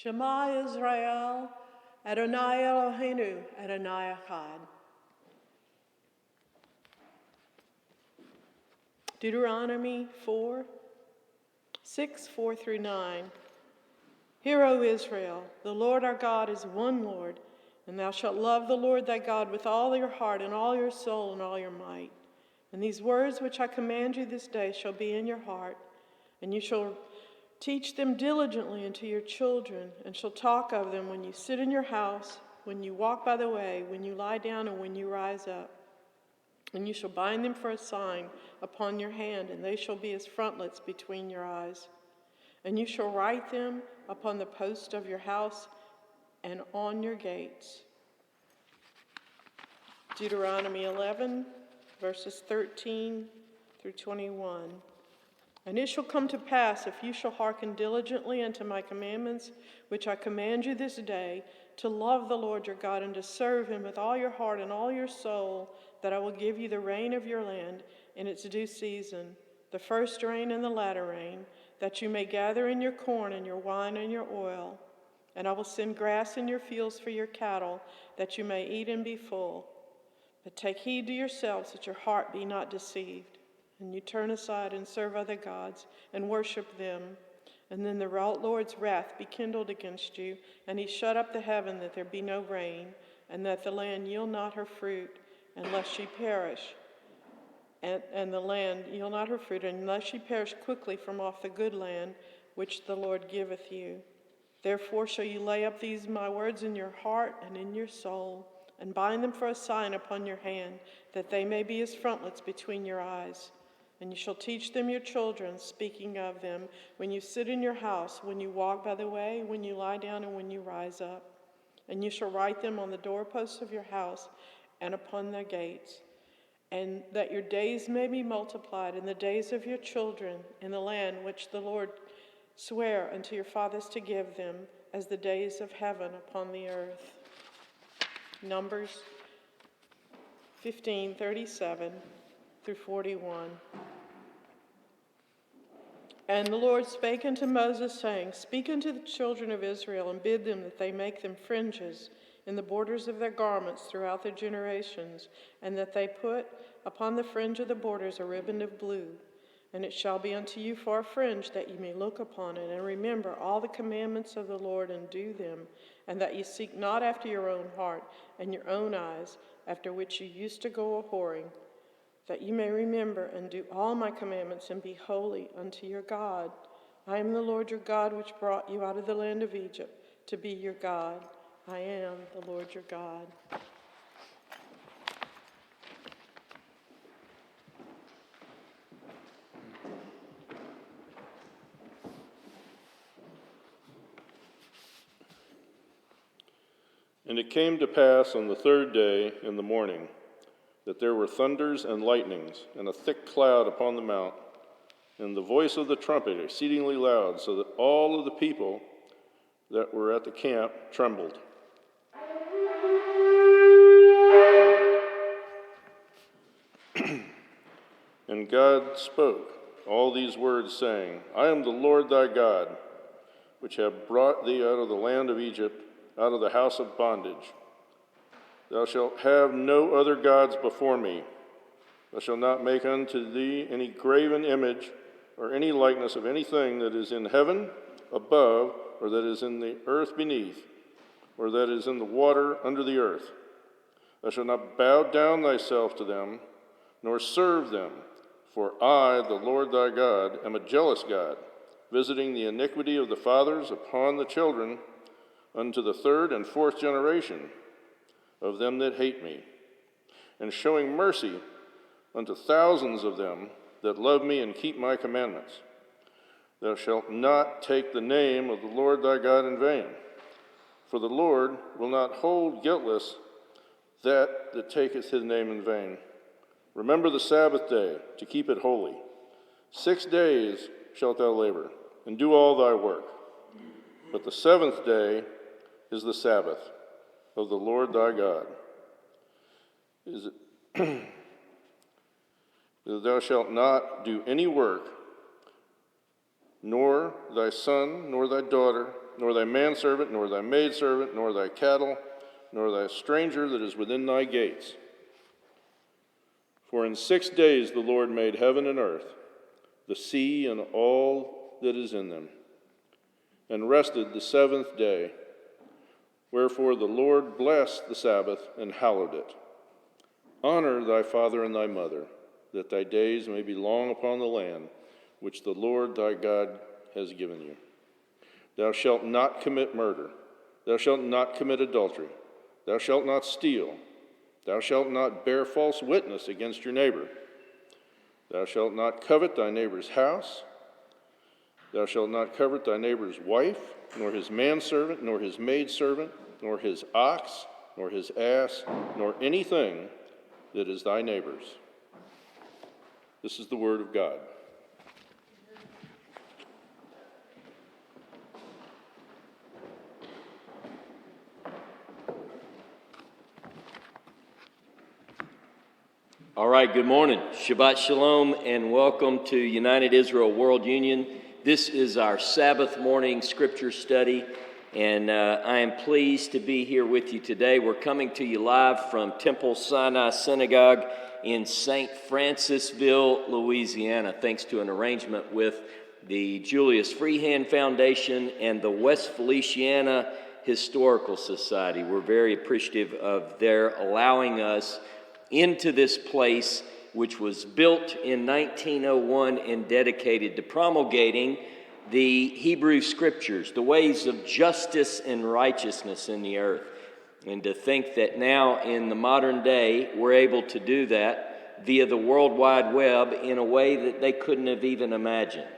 Shema Israel, Adonai Eloheinu, Adonai Echad. Deuteronomy 4:6-4-9. Hear, O Israel, the Lord our God is one Lord, and thou shalt love the Lord thy God with all your heart and all your soul and all your might. And these words which I command you this day shall be in your heart, and you shall teach them diligently unto your children, and shall talk of them when you sit in your house, when you walk by the way, when you lie down, and when you rise up. And you shall bind them for a sign upon your hand, and they shall be as frontlets between your eyes. And you shall write them upon the post of your house and on your gates. Deuteronomy 11:13-21. And it shall come to pass, if you shall hearken diligently unto my commandments, which I command you this day, to love the Lord your God and to serve him with all your heart and all your soul, that I will give you the rain of your land in its due season, the first rain and the latter rain, that you may gather in your corn and your wine and your oil. And I will send grass in your fields for your cattle, that you may eat and be full. But take heed to yourselves that your heart be not deceived, and you turn aside and serve other gods and worship them. And then the Lord's wrath be kindled against you, and he shut up the heaven that there be no rain, and that the land yield not her fruit, unless ye perish. And the land yield not her fruit, unless ye perish quickly from off the good land which the Lord giveth you. Therefore shall you lay up these my words in your heart and in your soul, and bind them for a sign upon your hand, that they may be as frontlets between your eyes. And you shall teach them your children, speaking of them, when you sit in your house, when you walk by the way, when you lie down, and when you rise up. And you shall write them on the doorposts of your house and upon their gates, and that your days may be multiplied, and the days of your children in the land which the Lord sware unto your fathers to give them, as the days of heaven upon the earth. Numbers 15:37-41. And the Lord spake unto Moses, saying, Speak unto the children of Israel, and bid them that they make them fringes in the borders of their garments throughout their generations, and that they put upon the fringe of the borders a ribbon of blue. And it shall be unto you for a fringe, that ye may look upon it, and remember all the commandments of the Lord, and do them, and that ye seek not after your own heart and your own eyes, after which you used to go a-whoring, that you may remember and do all my commandments, and be holy unto your God. I am the Lord your God, which brought you out of the land of Egypt, to be your God. I am the Lord your God. And it came to pass on the third day in the morning, that there were thunders and lightnings, and a thick cloud upon the mount, and the voice of the trumpet exceedingly loud, so that all of the people that were at the camp trembled. And God spoke all these words, saying, I am the Lord thy God, which have brought thee out of the land of Egypt, out of the house of bondage. Thou shalt have no other gods before me. Thou shalt not make unto thee any graven image, or any likeness of anything that is in heaven above, or that is in the earth beneath, or that is in the water under the earth. Thou shalt not bow down thyself to them, nor serve them. For I, the Lord thy God, am a jealous God, visiting the iniquity of the fathers upon the children, unto the third and fourth generation of them that hate me, and showing mercy unto thousands of them that love me and keep my commandments. Thou shalt not take the name of the Lord thy God in vain, for the Lord will not hold guiltless that taketh his name in vain. Remember the Sabbath day, to keep it holy. 6 days shalt thou labor, and do all thy work. But the seventh day is the Sabbath of the Lord thy God. Thou shalt not do any work, nor thy son, nor thy daughter, nor thy manservant, nor thy maidservant, nor thy cattle, nor thy stranger that is within thy gates. For in 6 days the Lord made heaven and earth, the sea and all that is in them, and rested the seventh day. Wherefore the Lord blessed the Sabbath and hallowed it. Honor thy father and thy mother, that thy days may be long upon the land which the Lord thy God has given you. Thou shalt not commit murder. Thou shalt not commit adultery. Thou shalt not steal. Thou shalt not bear false witness against your neighbor. Thou shalt not covet thy neighbor's house. Thou shalt not covet thy neighbor's wife, nor his manservant, nor his maidservant, nor his ox, nor his ass, nor anything that is thy neighbor's. This is the word of God. All right, good morning. Shabbat Shalom and welcome to United Israel World Union. This is our Sabbath morning scripture study, and I am pleased to be here with you today. We're coming to you live from Temple Sinai Synagogue in St. Francisville, Louisiana, thanks to an arrangement with the Julius Freehand Foundation and the West Feliciana Historical Society. We're very appreciative of their allowing us into this place, which was built in 1901 and dedicated to promulgating the Hebrew Scriptures, the ways of justice and righteousness in the earth. And to think that now in the modern day, we're able to do that via the World Wide Web in a way that they couldn't have even imagined.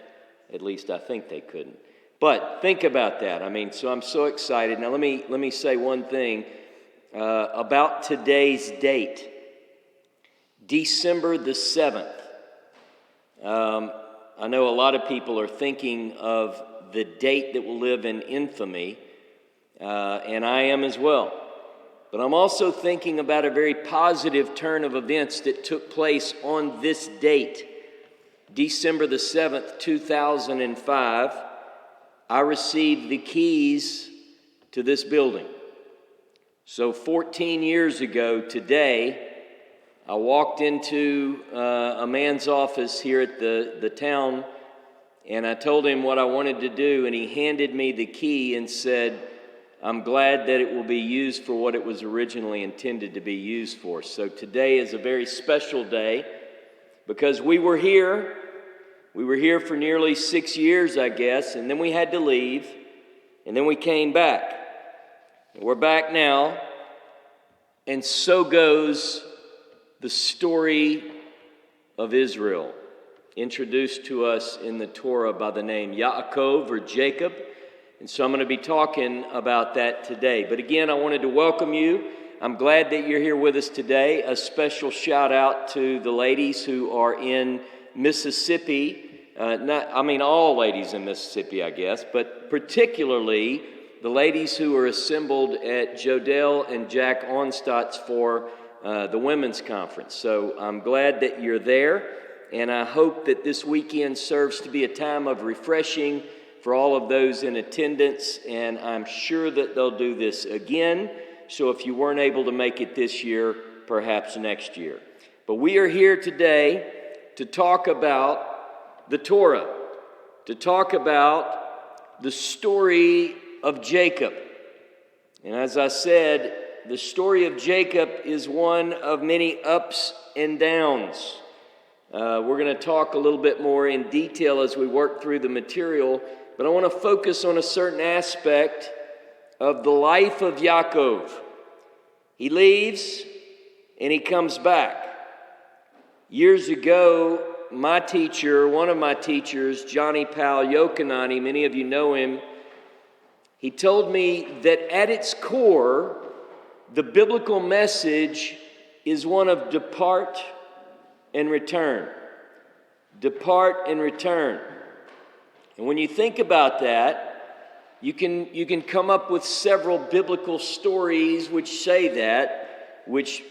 At least I think they couldn't. But think about that. So I'm so excited. Now let me say one thing about today's date. December the 7th. I know a lot of people are thinking of the date that will live in infamy, and I am as well. But I'm also thinking about a very positive turn of events that took place on this date. December the 7th, 2005, I received the keys to this building. So 14 years ago today, I walked into a man's office here at the town, and I told him what I wanted to do, and he handed me the key and said, I'm glad that it will be used for what it was originally intended to be used for. So today is a very special day because we were here. We were here for nearly 6 years, I guess, and then we had to leave, and then we came back. We're back now, and so goes the story of Israel, introduced to us in the Torah by the name Yaakov or Jacob. And so I'm going to be talking about that today. But again, I wanted to welcome you. I'm glad that you're here with us today. A special shout out to the ladies who are in Mississippi. All ladies in Mississippi, I guess, but particularly the ladies who are assembled at Jodelle and Jack Onstott's for the women's conference. So I'm glad that you're there, and I hope that this weekend serves to be a time of refreshing for all of those in attendance, and I'm sure that they'll do this again. So if you weren't able to make it this year, perhaps next year. But we are here today to talk about the Torah, to talk about the story of Jacob. And as I said, the story of Jacob is one of many ups and downs. We're going to talk a little bit more in detail as we work through the material, but I want to focus on a certain aspect of the life of Yaakov. He leaves and he comes back. Years ago, one of my teachers, Johnny Powell Yokanani, many of you know him, he told me that at its core, the biblical message is one of depart and return. Depart and return. And when you think about that, you can come up with several biblical stories which say that, which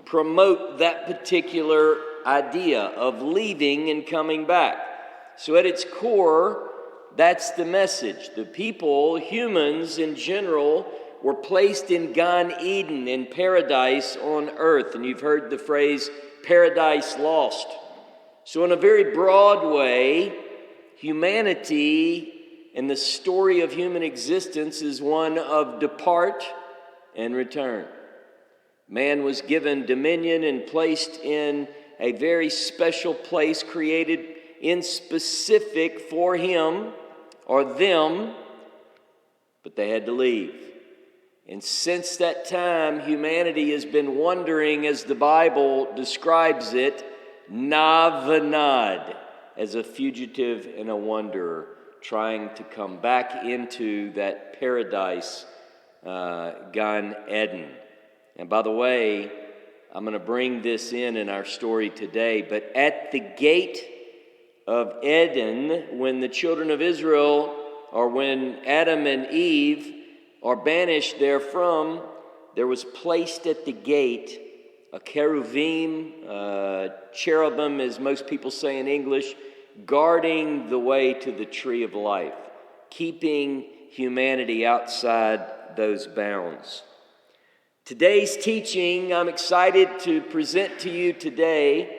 promote that particular idea of leaving and coming back. So at its core, That's the message. The people, humans in general, were placed in Gan Eden, in paradise on earth. And you've heard the phrase, paradise lost. So in a very broad way, humanity and the story of human existence is one of depart and return. Man was given dominion and placed in a very special place created in specific for him or them, but they had to leave. And since that time, humanity has been wandering, as the Bible describes it, navanad, as a fugitive and a wanderer, trying to come back into that paradise, Gan Eden. And by the way, I'm going to bring this in our story today, but at the gate of Eden, when the children of Israel, or when Adam and Eve are banished therefrom, there was placed at the gate a cherubim, cherubim, as most people say in English, guarding the way to the tree of life, keeping humanity outside those bounds. Today's teaching, I'm excited to present to you today,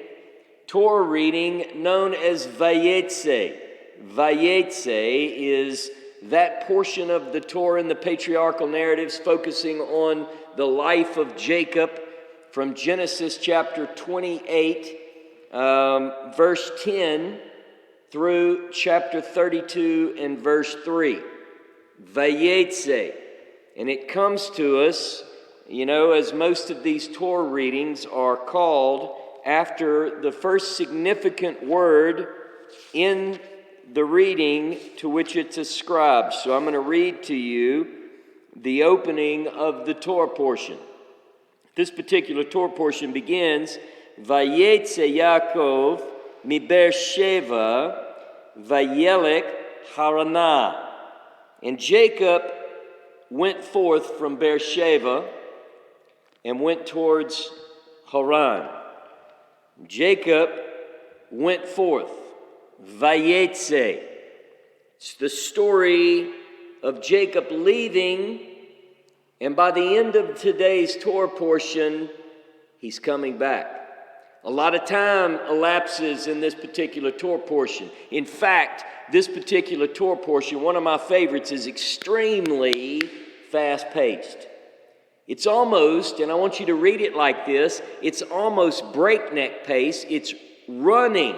Torah reading known as VaYetzay. VaYetzay is that portion of the Torah in the patriarchal narratives focusing on the life of Jacob from Genesis chapter 28, verse 10, through chapter 32 and verse 3. VaYetzay. And it comes to us, as most of these Torah readings are called, after the first significant word in the reading to which it's ascribed. So I'm going to read to you the opening of the Torah portion. This particular Torah portion begins, VaYetzay Yaakov mi Beersheva vayelech Haranah. And Jacob went forth from Beersheba and went towards Haran. Jacob went forth. VaYetzay. It's the story of Jacob leaving, and by the end of today's Torah portion, he's coming back. A lot of time elapses in this particular Torah portion. In fact, this particular Torah portion, one of my favorites, is extremely fast-paced. It's almost, and I want you to read it like this, it's almost breakneck pace. It's running.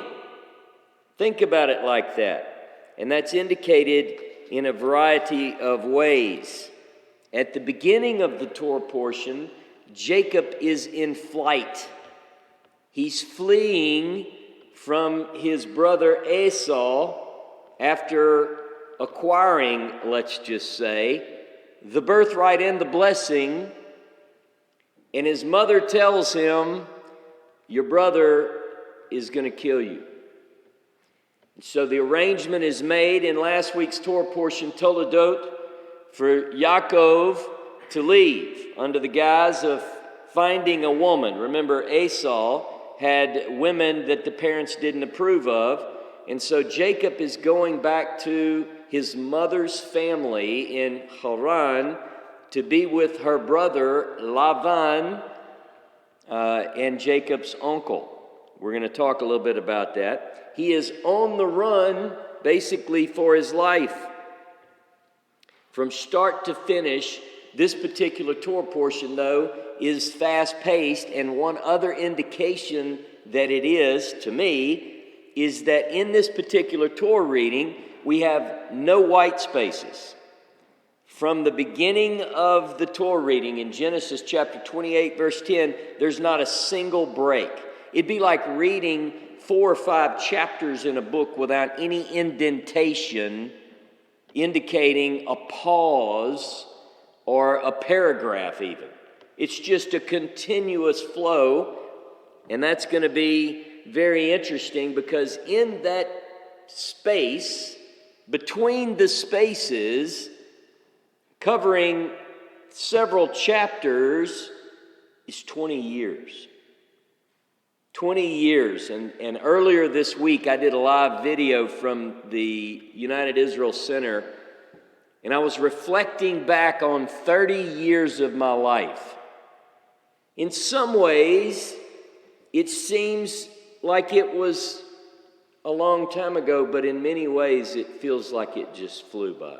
Think about it like that. And that's indicated in a variety of ways. At the beginning of the Torah portion, Jacob is in flight. He's fleeing from his brother Esau after acquiring, let's just say, the birthright and the blessing. And his mother tells him, your brother is going to kill you. So the arrangement is made in last week's Torah portion, Toledot, for Yaakov to leave under the guise of finding a woman. Remember, Esau had women that the parents didn't approve of, and so Jacob is going back to his mother's family in Haran to be with her brother Lavan and Jacob's uncle. We're going to talk a little bit about that. He is on the run, basically, for his life. From start to finish, this particular Torah portion, though, is fast-paced, and one other indication that it is, to me, is that in this particular Torah reading, we have no white spaces. From the beginning of the Torah reading in Genesis chapter 28, verse 10, there's not a single break. It'd be like reading 4 or 5 chapters in a book without any indentation indicating a pause or a paragraph even. It's just a continuous flow, and that's going to be very interesting because in that space, between the spaces, covering several chapters, is 20 years. 20 years. And earlier this week, I did a live video from the United Israel Center, and I was reflecting back on 30 years of my life. In some ways, it seems like it was a long time ago, but in many ways, it feels like it just flew by.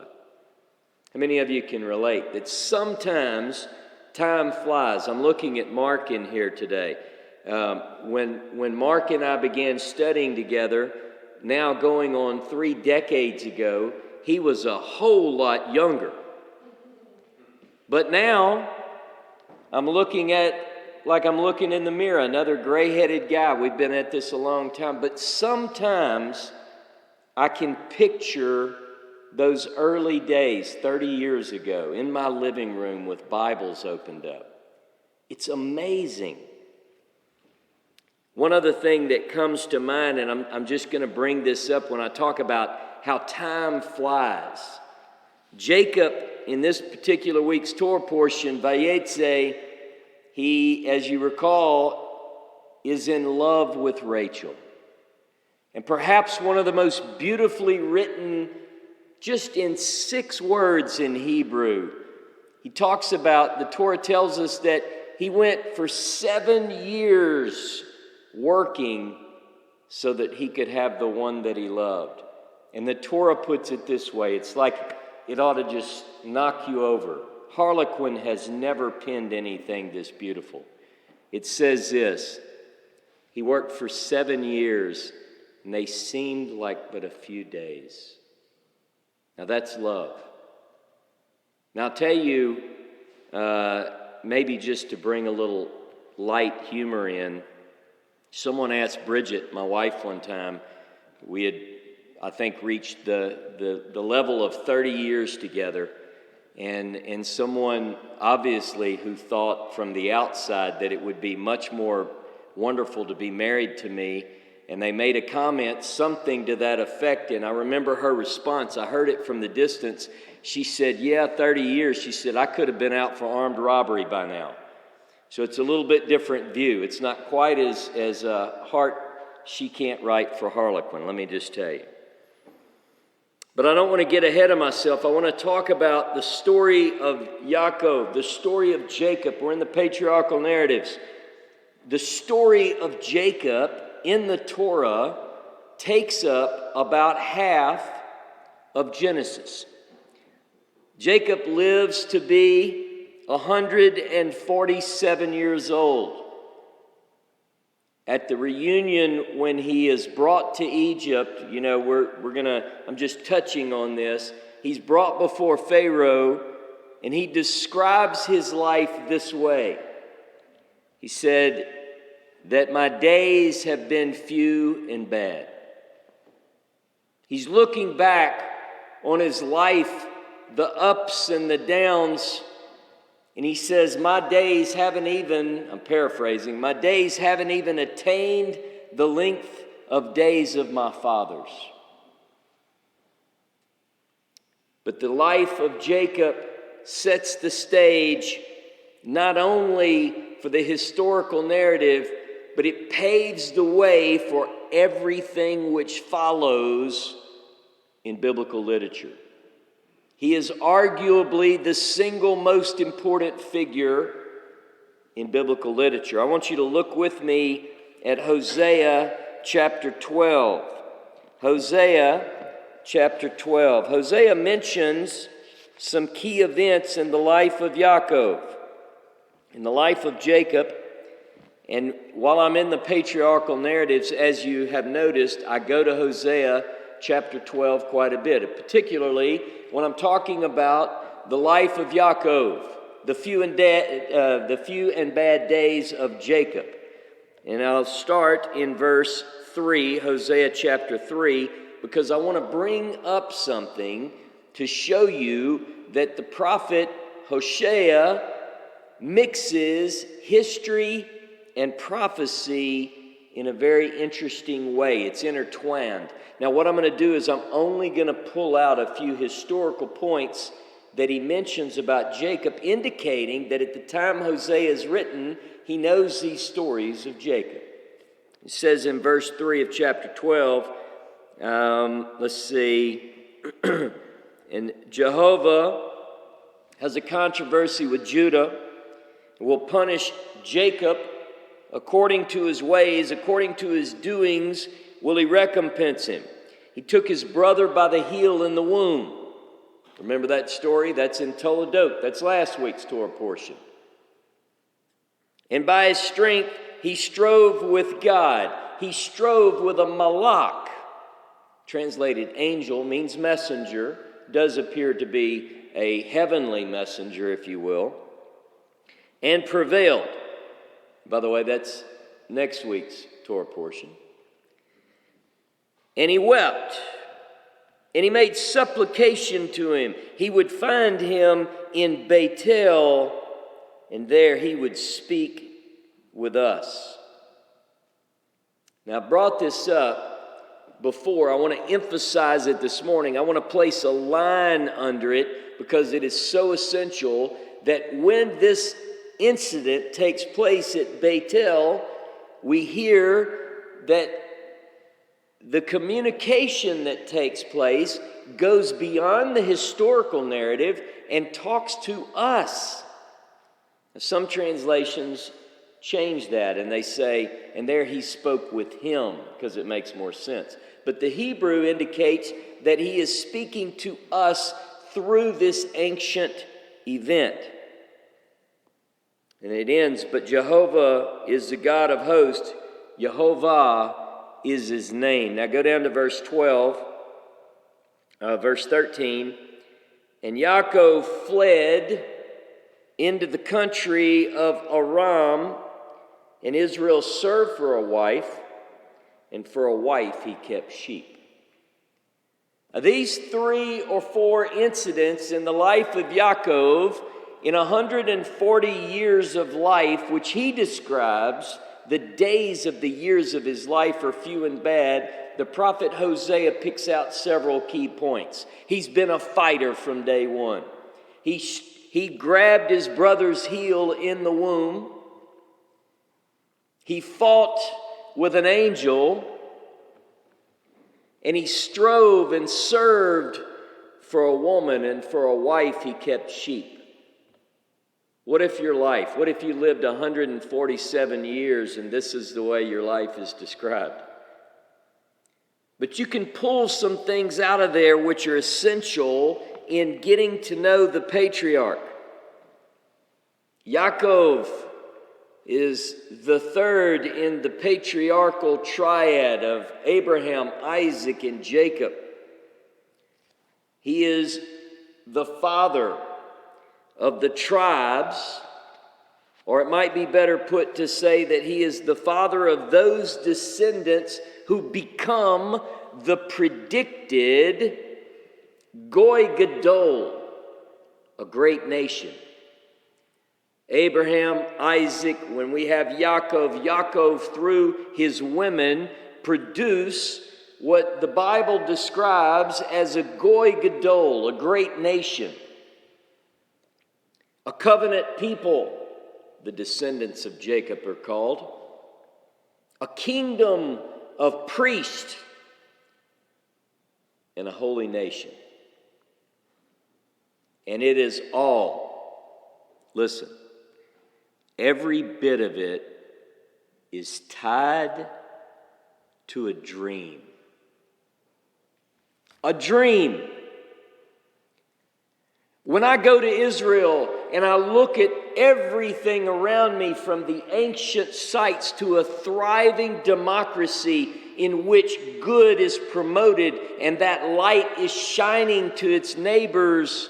How many of you can relate that sometimes time flies? I'm looking at Mark in here today. When Mark and I began studying together, now going on 3 decades ago, he was a whole lot younger. But now, I'm looking in the mirror, another gray-headed guy. We've been at this a long time. But sometimes I can picture those early days 30 years ago in my living room with Bibles opened up. It's amazing. One other thing that comes to mind, and I'm just going to bring this up when I talk about how time flies. Jacob, in this particular week's Torah portion, VaYetzay, he, as you recall, is in love with Rachel. And perhaps one of the most beautifully written, just in 6 words in Hebrew, he talks about, the Torah tells us that he went for 7 years working so that he could have the one that he loved. And the Torah puts it this way, it's like it ought to just knock you over. Harlequin has never penned anything this beautiful. It says this: he worked for 7 years, and they seemed like but a few days. Now that's love. Now I'll tell you, maybe just to bring a little light humor in, someone asked Bridget, my wife, one time, we had, I think, reached the level of 30 years together. And someone, obviously, who thought from the outside that it would be much more wonderful to be married to me, and they made a comment, something to that effect, and I remember her response. I heard it from the distance. She said, yeah, 30 years. She said, I could have been out for armed robbery by now. So it's a little bit different view. It's not quite as heart she can't write for Harlequin, let me just tell you. But I don't want to get ahead of myself. I want to talk about the story of Yaakov, the story of Jacob. We're in the patriarchal narratives. The story of Jacob in the Torah takes up about half of Genesis. Jacob lives to be 147 years old. At the reunion when he is brought to Egypt, you know, I'm just touching on this. He's brought before Pharaoh, and he describes his life this way. He said that my days have been few and bad. He's looking back on his life, the ups and the downs, and he says, my days haven't even, I'm paraphrasing, my days haven't even attained the length of days of my fathers. But the life of Jacob sets the stage not only for the historical narrative, but it paves the way for everything which follows in biblical literature. He is arguably the single most important figure in biblical literature. I want you to look with me at Hosea chapter 12. Hosea chapter 12. Hosea mentions some key events in the life of Yaakov, in the life of Jacob. And while I'm in the patriarchal narratives, as you have noticed, I go to Hosea chapter 12 quite a bit, particularly when I'm talking about the life of Yaakov, the few and bad days of Jacob. And I'll start in verse 3, Hosea chapter 3, because I want to bring up something to show you that the prophet Hosea mixes history and prophecy in a very interesting way. It's intertwined. Now, what I'm going to do is I'm only going to pull out a few historical points that he mentions about Jacob, indicating that at the time Hosea is written, he knows these stories of Jacob. It says in verse 3 of chapter 12, let's see, and Jehovah has a controversy with Judah and will punish Jacob according to his ways, according to his doings will he recompense him. He took his brother by the heel in the womb. Remember that story? That's in Toledot. That's last week's Torah portion. And by his strength, he strove with God. He strove with a malach. Translated angel means messenger. Does appear to be a heavenly messenger, if you will. And prevailed. By the way, that's next week's Torah portion. And he wept. And he made supplication to him. He would find him in Bethel, and there he would speak with us. Now, I brought this up before. I want to emphasize it this morning. I want to place a line under it because it is so essential that when this incident takes place at Bethel, we hear that the communication that takes place goes beyond the historical narrative and talks to us. Some translations change that and they say, and there he spoke with him, because it makes more sense. But the Hebrew indicates that he is speaking to us through this ancient event. And it ends, but Jehovah is the God of hosts. Jehovah is his name. Now go down to verse 12, verse 13. And Yaakov fled into the country of Aram, and Israel served for a wife, and for a wife he kept sheep. Now, these 3 or 4 incidents in the life of Yaakov, in 140 years of life, which he describes, the days of the years of his life are few and bad. The prophet Hosea picks out several key points. He's been a fighter from day one. He grabbed his brother's heel in the womb. He fought with an angel. And he strove and served for a woman, and for a wife he kept sheep. What if your life, what if you lived 147 years and this is the way your life is described? But you can pull some things out of there which are essential in getting to know the patriarch. Yaakov is the third in the patriarchal triad of Abraham, Isaac, and Jacob. He is the father of the tribes, or it might be better put to say that he is the father of those descendants who become the predicted Goy Gadol, a great nation. Abraham, Isaac, when we have Yaakov through his women produce what the Bible describes as a Goy Gadol, a great nation. A covenant people, the descendants of Jacob are called. A kingdom of priests and a holy nation. And it is all, listen, every bit of it is tied to a dream. A dream. When I go to Israel and I look at everything around me, from the ancient sites to a thriving democracy in which good is promoted and that light is shining to its neighbors,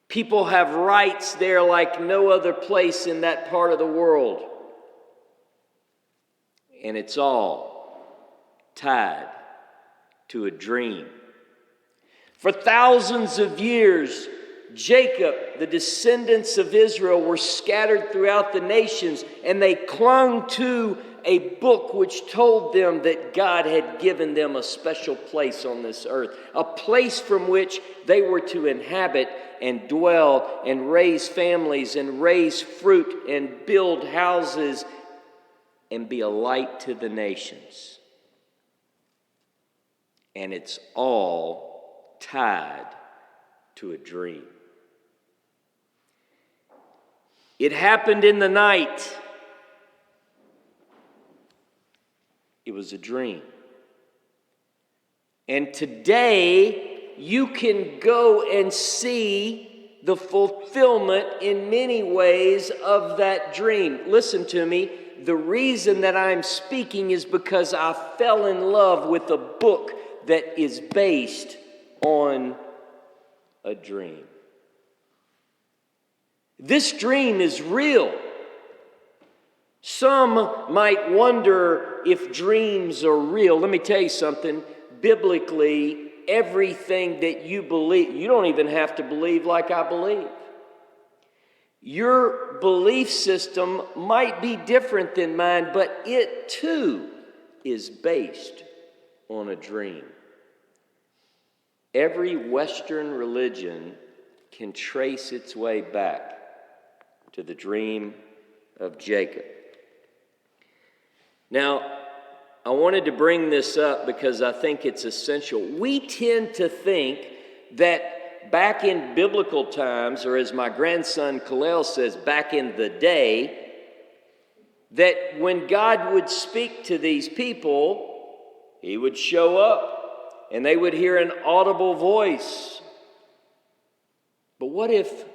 people have rights there like no other place in that part of the world. And it's all tied to a dream. For thousands of years, Jacob, the descendants of Israel, were scattered throughout the nations, and they clung to a book which told them that God had given them a special place on this earth, a place from which they were to inhabit and dwell and raise families and raise fruit and build houses and be a light to the nations. And it's all tied to a dream. It happened in the night. It was a dream. And today, you can go and see the fulfillment in many ways of that dream. Listen to me. The reason that I'm speaking is because I fell in love with a book that is based on a dream. This dream is real. Some might wonder if dreams are real. Let me tell you something. Biblically, everything that you believe, you don't even have to believe like I believe. Your belief system might be different than mine, but it too is based on a dream. Every Western religion can trace its way back to the dream of Jacob. Now, I wanted to bring this up because I think it's essential. We tend to think that back in biblical times, or as my grandson Kalel says, back in the day, that when God would speak to these people, he would show up and they would hear an audible voice. But what if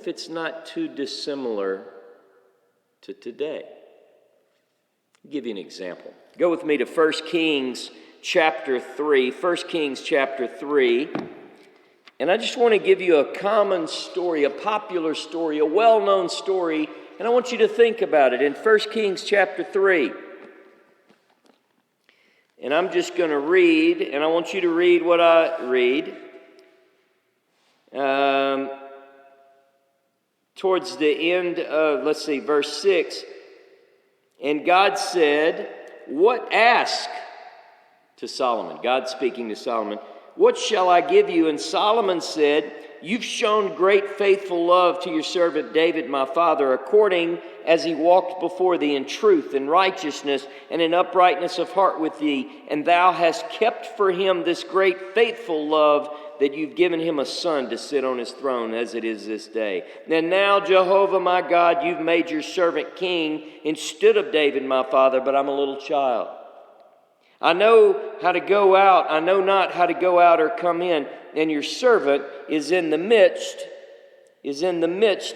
it's not too dissimilar to today? I'll give you an example. Go with me to 1 Kings chapter 3. 1 Kings chapter 3. And I just want to give you a common story, a popular story, a well-known story, and I want you to think about it in 1 Kings chapter 3. And I'm just going to read, and I want you to read what I read. Towards the end of, verse 6. And God said, ask to Solomon. God speaking to Solomon, what shall I give you? And Solomon said, you've shown great faithful love to your servant David, my father, according as he walked before thee in truth and righteousness and in uprightness of heart with thee. And thou hast kept for him this great faithful love, that you've given him a son to sit on his throne as it is this day. And now, Jehovah my God, you've made your servant king instead of David my father, but I'm a little child. I know how to go out, I know not how to go out or come in, and your servant is in the midst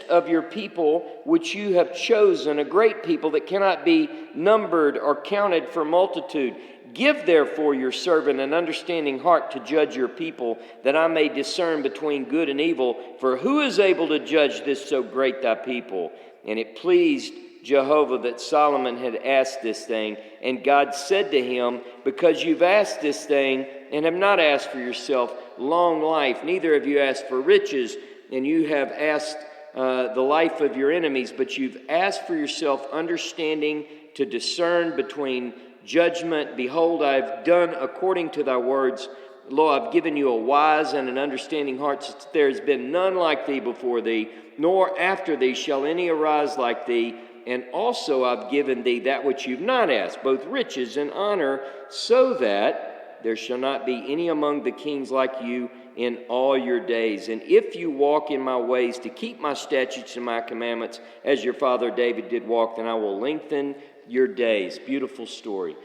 of your people, which you have chosen, a great people that cannot be numbered or counted for multitude. Give therefore your servant an understanding heart to judge your people, that I may discern between good and evil. For who is able to judge this so great thy people? And it pleased Jehovah that Solomon had asked this thing. And God said to him, because you've asked this thing, and have not asked for yourself long life, neither have you asked for riches, and you have asked the life of your enemies, but you've asked for yourself understanding to discern between judgment. Behold, I've done according to thy words. Lo, I've given you a wise and an understanding heart, since there has been none like thee before thee, nor after thee shall any arise like thee. And also I've given thee that which you've not asked, both riches and honor, so that there shall not be any among the kings like you in all your days. And if you walk in my ways to keep my statutes and my commandments, as your father David did walk, then I will lengthen your days. Beautiful story.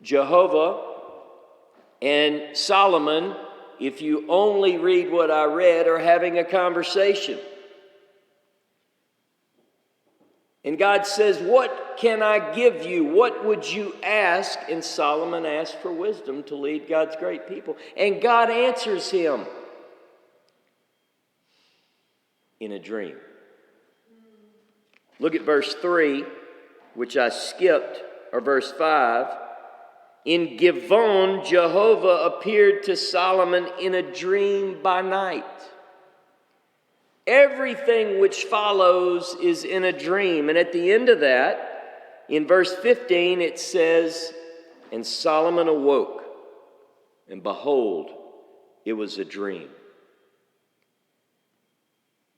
Jehovah and Solomon, if you only read what I read, are having a conversation. And God says, what can I give you? What would you ask? And Solomon asked for wisdom to lead God's great people. And God answers him in a dream. Look at verse 3, which I skipped, or verse 5. In Givon, Jehovah appeared to Solomon in a dream by night. Everything which follows is in a dream. And at the end of that, in verse 15, it says, and Solomon awoke, and behold, it was a dream.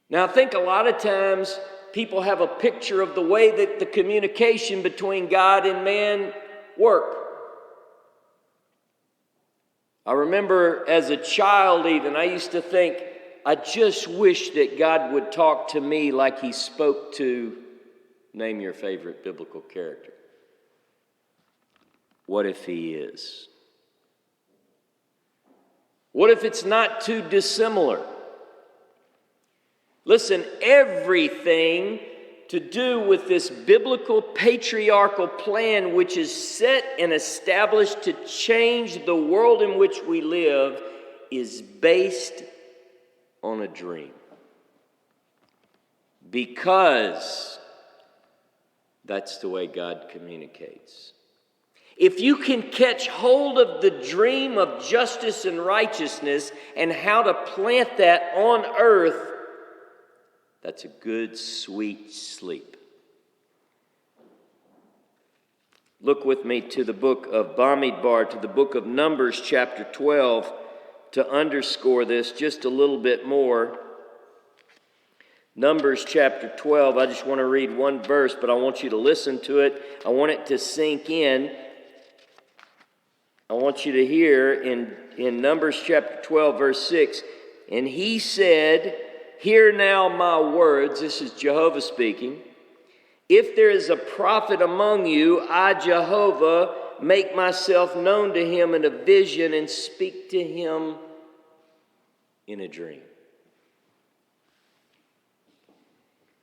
Now, I think a lot of times people have a picture of the way that the communication between God and man work. I remember as a child even, I used to think, I just wish that God would talk to me like he spoke to, name your favorite biblical character. What if he is? What if it's not too dissimilar? Listen, everything to do with this biblical patriarchal plan, which is set and established to change the world in which we live, is based on a dream. Because that's the way God communicates. If you can catch hold of the dream of justice and righteousness and how to plant that on earth, that's a good, sweet sleep. Look with me to the book of Bamidbar, to the book of Numbers, chapter 12, to underscore this just a little bit more. Numbers chapter 12, I just want to read one verse, but I want you to listen to it. I want it to sink in. I want you to hear in Numbers chapter 12, verse 6, and he said, "Hear now my words," this is Jehovah speaking, "if there is a prophet among you, I, Jehovah, make myself known to him in a vision and speak to him in a dream."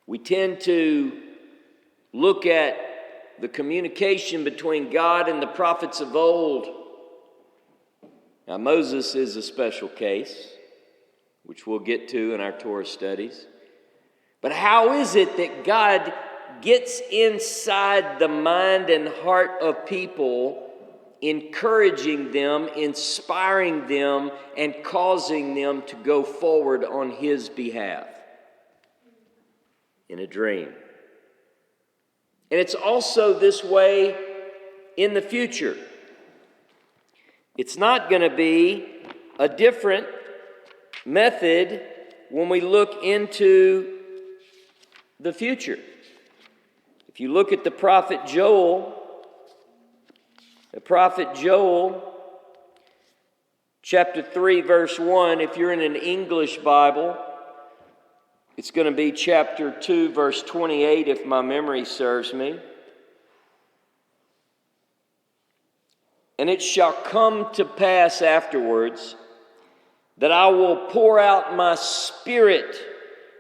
We tend to look at the communication between God and the prophets of old. Now, Moses is a special case, which we'll get to in our Torah studies. But how is it that God gets inside the mind and heart of people, encouraging them, inspiring them, and causing them to go forward on his behalf? In a dream. And it's also this way in the future. It's not going to be a different method when we look into the future. If you look at the prophet Joel, chapter 3, verse 1, if you're in an English Bible, it's going to be chapter 2, verse 28, if my memory serves me. "And it shall come to pass afterwards that I will pour out my spirit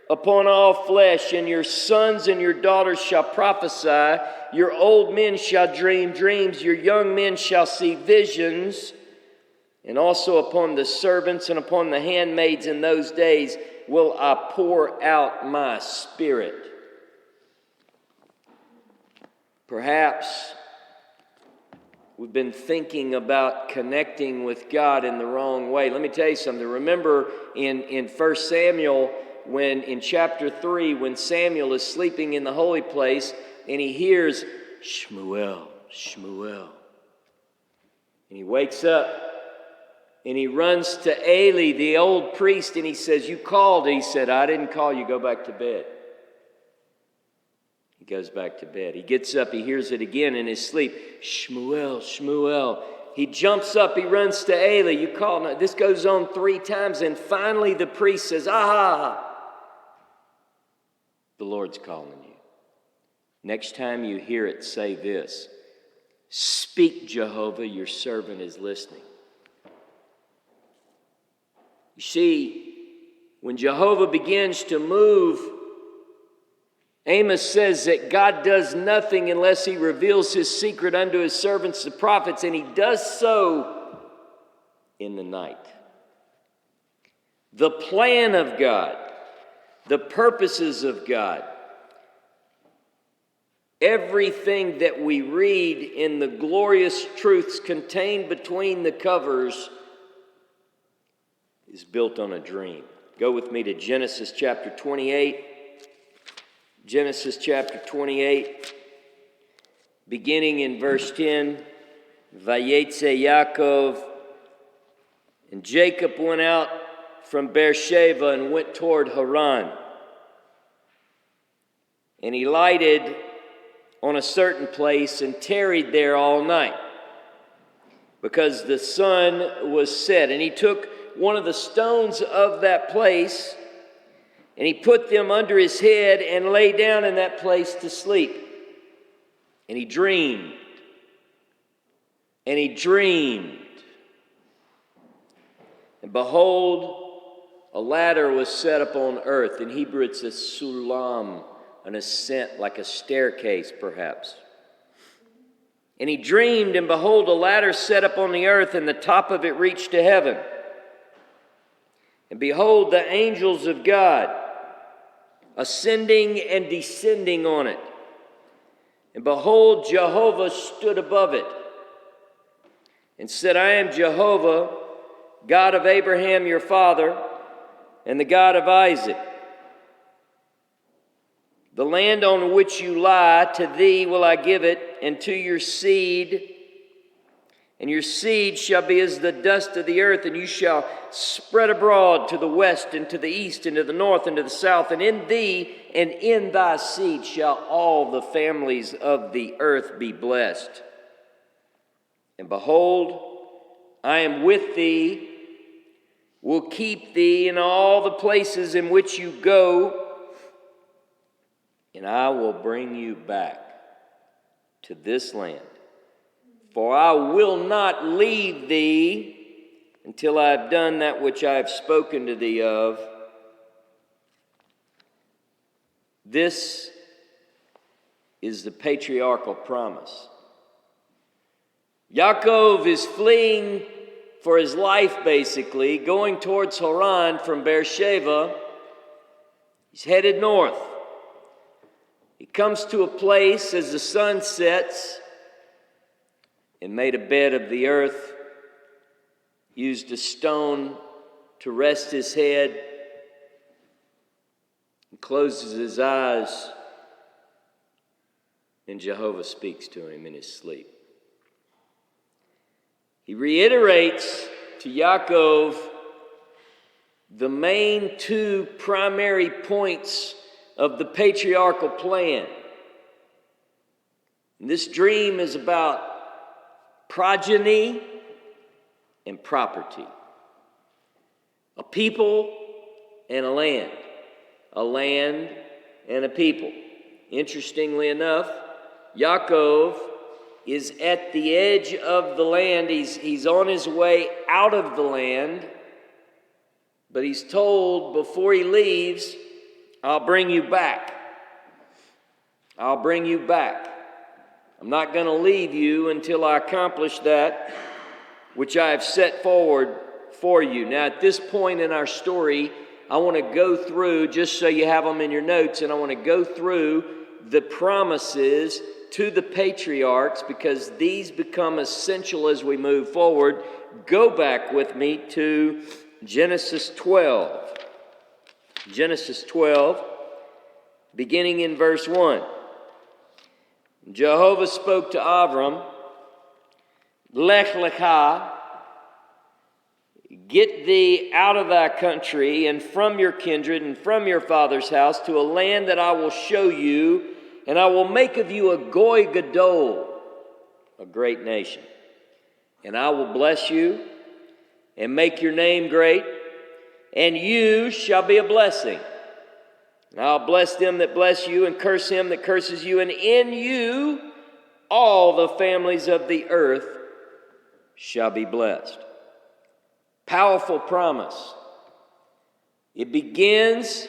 upon all flesh, and your sons and your daughters shall prophesy, your old men shall dream dreams, your young men shall see visions, and also upon the servants and upon the handmaids in those days will I pour out my spirit." Perhaps we've been thinking about connecting with God in the wrong way. Let me tell you something. Remember in 1 Samuel, when in chapter 3, when Samuel is sleeping in the holy place and he hears, "Shmuel, Shmuel." And he wakes up and he runs to Eli, the old priest, and he says, "You called." He said, "I didn't call you. Go back to bed." He goes back to bed. He gets up. He hears it again in his sleep. "Shmuel, Shmuel." He jumps up. He runs to Eli. "You called." Now, this goes on 3 times. And finally the priest says, "Aha! The Lord's calling you." Next time you hear it, say this: "Speak, Jehovah, your servant is listening." You see, when Jehovah begins to move, Amos says that God does nothing unless he reveals his secret unto his servants, the prophets, and he does so in the night. The plan of God, the purposes of God, everything that we read in the glorious truths contained between the covers is built on a dream. Go with me to Genesis chapter 28. Genesis chapter 28, beginning in verse 10. VaYetzay Yaakov, and Jacob went out from Beersheba and went toward Haran. and he lighted on a certain place and tarried there all night, because the sun was set. And he took one of the stones of that place, and he put them under his head and lay down in that place to sleep. And he dreamed. And he dreamed. And behold, a ladder was set up on earth. In Hebrew it's a sulam, an ascent, like a staircase perhaps. And he dreamed, and behold, a ladder set up on the earth, and the top of it reached to heaven. And behold, the angels of God ascending and descending on it. And behold, Jehovah stood above it and said, I am Jehovah, God of Abraham your father, and the God of Isaac. The land on which you lie, to thee will I give it, and to your seed. And your seed shall be as the dust of the earth, and you shall spread abroad to the west, and to the east, and to the north, and to the south. And in thee and in thy seed shall all the families of the earth be blessed. And behold, I am with thee, will keep thee in all the places in which you go, and I will bring you back to this land. For I will not leave thee until I have done that which I have spoken to thee of. This is the patriarchal promise. Yaakov is fleeing for his life, basically, going towards Haran from Beersheba. He's headed north. He comes to a place as the sun sets, and made a bed of the earth, used a stone to rest his head, and closes his eyes, and Jehovah speaks to him in his sleep. He reiterates to Yaakov the main two primary points of the patriarchal plan. And this dream is about progeny and property. A people and a land and a people. Interestingly enough, Yaakov is at the edge of the land. He's on his way out of the land, but he's told before he leaves, I'll bring you back. I'll bring you back. I'm not going to leave you until I accomplish that which I have set forward for you. Now, at this point in our story, I want to go through, just so you have them in your notes, and I want to go through the promises to the patriarchs, because these become essential as we move forward. Go back with me to Genesis 12. Genesis 12, beginning in verse 1. Jehovah spoke to Abram, Lech lecha, get thee out of thy country and from your kindred and from your father's house to a land that I will show you, and I will make of you a goy gadol, a great nation. And I will bless you and make your name great, and you shall be a blessing. And I'll bless them that bless you, and curse him that curses you, and in you all the families of the earth shall be blessed. Powerful promise. It begins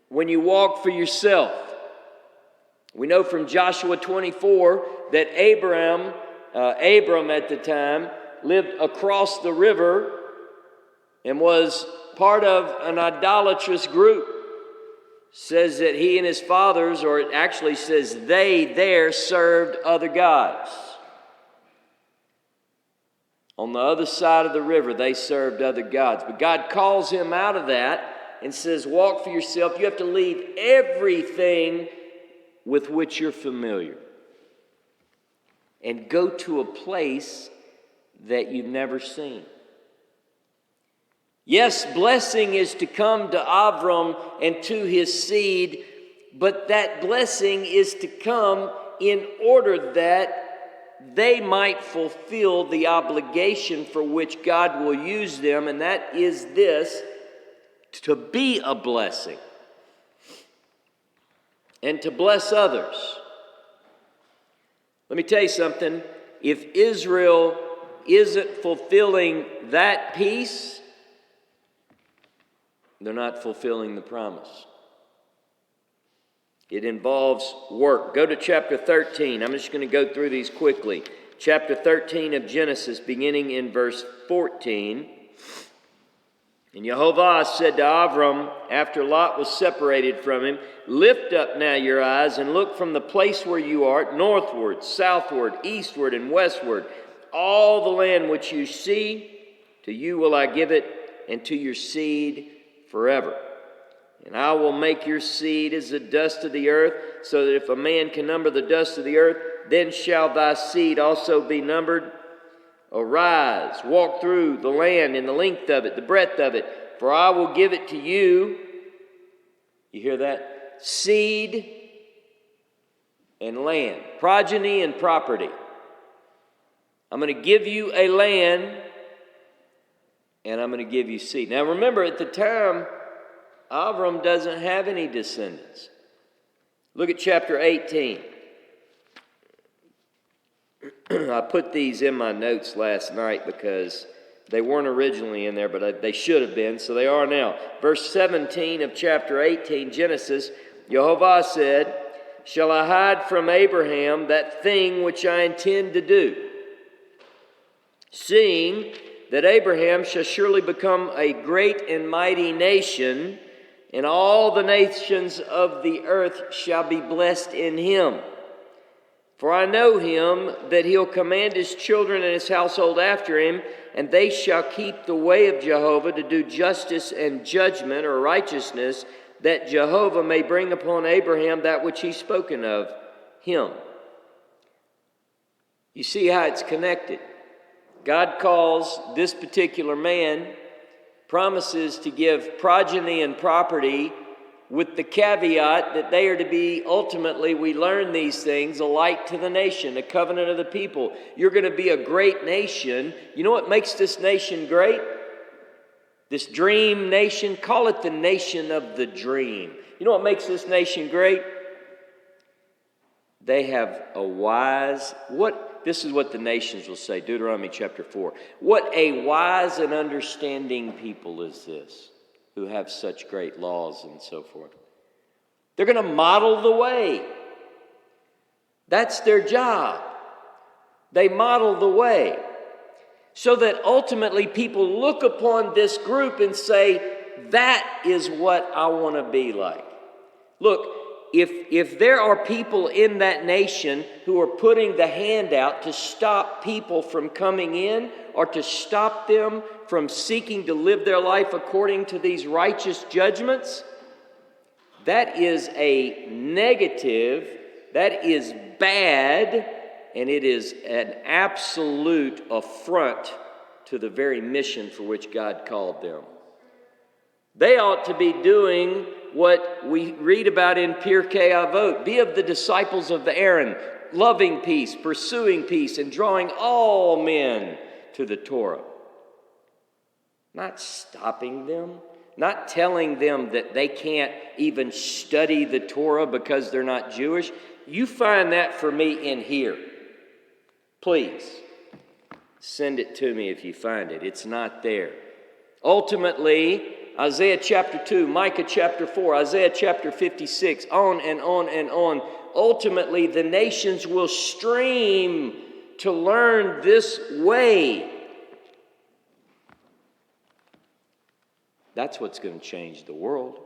when you walk for yourself. We know from Joshua 24 that Abram at the time lived across the river and was part of an idolatrous group. Says that he and his fathers, or it actually says they there served other gods. On the other side of the river, they served other gods. But God calls him out of that and says, walk for yourself. You have to leave everything with which you're familiar and go to a place that you've never seen. Yes, blessing is to come to Avram and to his seed, but that blessing is to come in order that they might fulfill the obligation for which God will use them, and that is this, to be a blessing and to bless others. Let me tell you something. If Israel isn't fulfilling that piece, they're not fulfilling the promise. It involves work. Go to chapter 13. I'm just going to go through these quickly. Chapter 13 of Genesis, beginning in verse 14. And Jehovah said to Avram, after Lot was separated from him, lift up now your eyes and look from the place where you are, northward, southward, eastward, and westward. All the land which you see, to you will I give it, and to your seed forever. And I will make your seed as the dust of the earth, so that if a man can number the dust of the earth, then shall thy seed also be numbered. Arise, walk through the land in the length of it, the breadth of it, for I will give it to you. You hear that? Seed and land, progeny and property. I'm going to give you a land, and I'm going to give you seed. Now remember, at the time, Avram doesn't have any descendants. Look at chapter 18. I put these in my notes last night because they weren't originally in there, but they should have been, so they are now. Verse 17 of chapter 18, Genesis, Jehovah said, shall I hide from Abraham that thing which I intend to do? Seeing that Abraham shall surely become a great and mighty nation, and all the nations of the earth shall be blessed in him. For I know him, that he'll command his children and his household after him, and they shall keep the way of Jehovah to do justice and judgment or righteousness, that Jehovah may bring upon Abraham that which he's spoken of him. You see how it's connected. God calls this particular man, promises to give progeny and property, with the caveat that they are to be, ultimately, we learn these things, a light to the nation, a covenant of the people. You're going to be a great nation. You know what makes this nation great? This dream nation, call it the nation of the dream. You know what makes this nation great? They have a wise, this is what the nations will say, Deuteronomy chapter 4. What a wise and understanding people is this, who have such great laws and so forth. They're going to model the way. That's their job. They model the way. So that ultimately people look upon this group and say, that is what I want to be like. Look, if there are people in that nation who are putting the hand out to stop people from coming in, or to stop them from seeking to live their life according to these righteous judgments, that is a negative, that is bad, and it is an absolute affront to the very mission for which God called them. They ought to be doing what we read about in Pirkei Avot. Be of the disciples of the Aaron, loving peace, pursuing peace, and drawing all men to the Torah. Not stopping them, not telling them that they can't even study the Torah because they're not Jewish. You find that for me in here. Please, send it to me if you find it. It's not there. Ultimately, Isaiah chapter 2, Micah chapter 4, Isaiah chapter 56, on and on and on. Ultimately, the nations will stream to learn this way. That's what's going to change the world.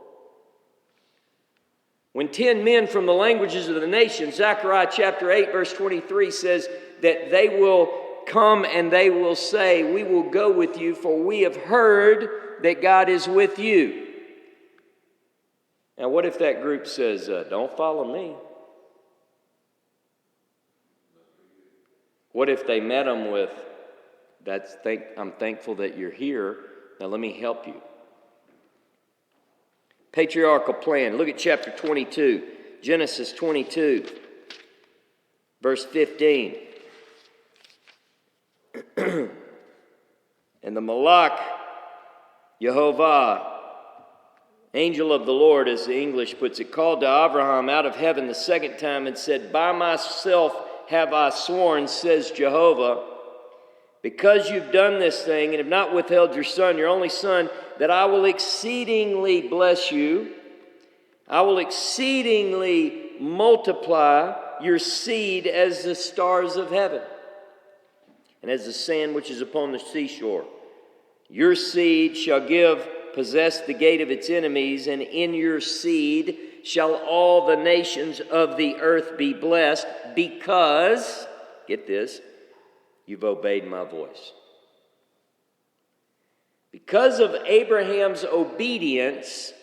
When 10 men from the languages of the nation, Zechariah chapter 8, verse 23 says that they will come and they will say, we will go with you, for we have heard that God is with you. Now, what if that group says, don't follow me? What if they met them with, I'm thankful that you're here. Now, let me help you. Patriarchal plan. Look at chapter 22. Genesis 22, verse 15. And the Malach, Yehovah, angel of the Lord, as the English puts it, called to Abraham out of heaven the second time and said, By myself have I sworn, says Jehovah, because you've done this thing and have not withheld your son, your only son, that I will exceedingly bless you. I will exceedingly multiply your seed as the stars of heaven and as the sand which is upon the seashore. Your seed shall possess the gate of its enemies, and in your seed shall all the nations of the earth be blessed, because, get this, you've obeyed my voice. Because of Abraham's obedience,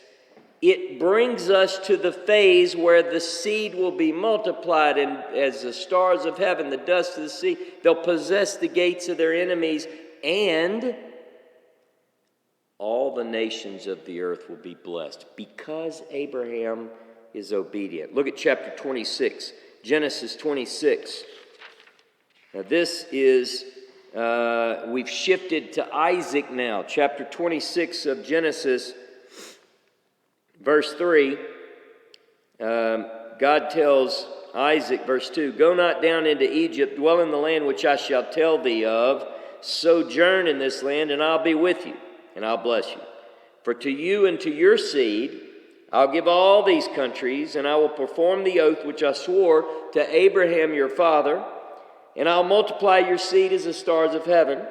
it brings us to the phase where the seed will be multiplied, and as the stars of heaven, the dust of the sea, they'll possess the gates of their enemies, and all the nations of the earth will be blessed because Abraham is obedient. Look at chapter 26, Genesis 26. Now this is, we've shifted to Isaac now. Chapter 26 of Genesis, verse 3, God tells Isaac, verse 2, Go not down into Egypt, dwell in the land which I shall tell thee of, sojourn in this land, and I'll be with you, and I'll bless you. For to you and to your seed I'll give all these countries, and I will perform the oath which I swore to Abraham your father, and I'll multiply your seed as the stars of heaven.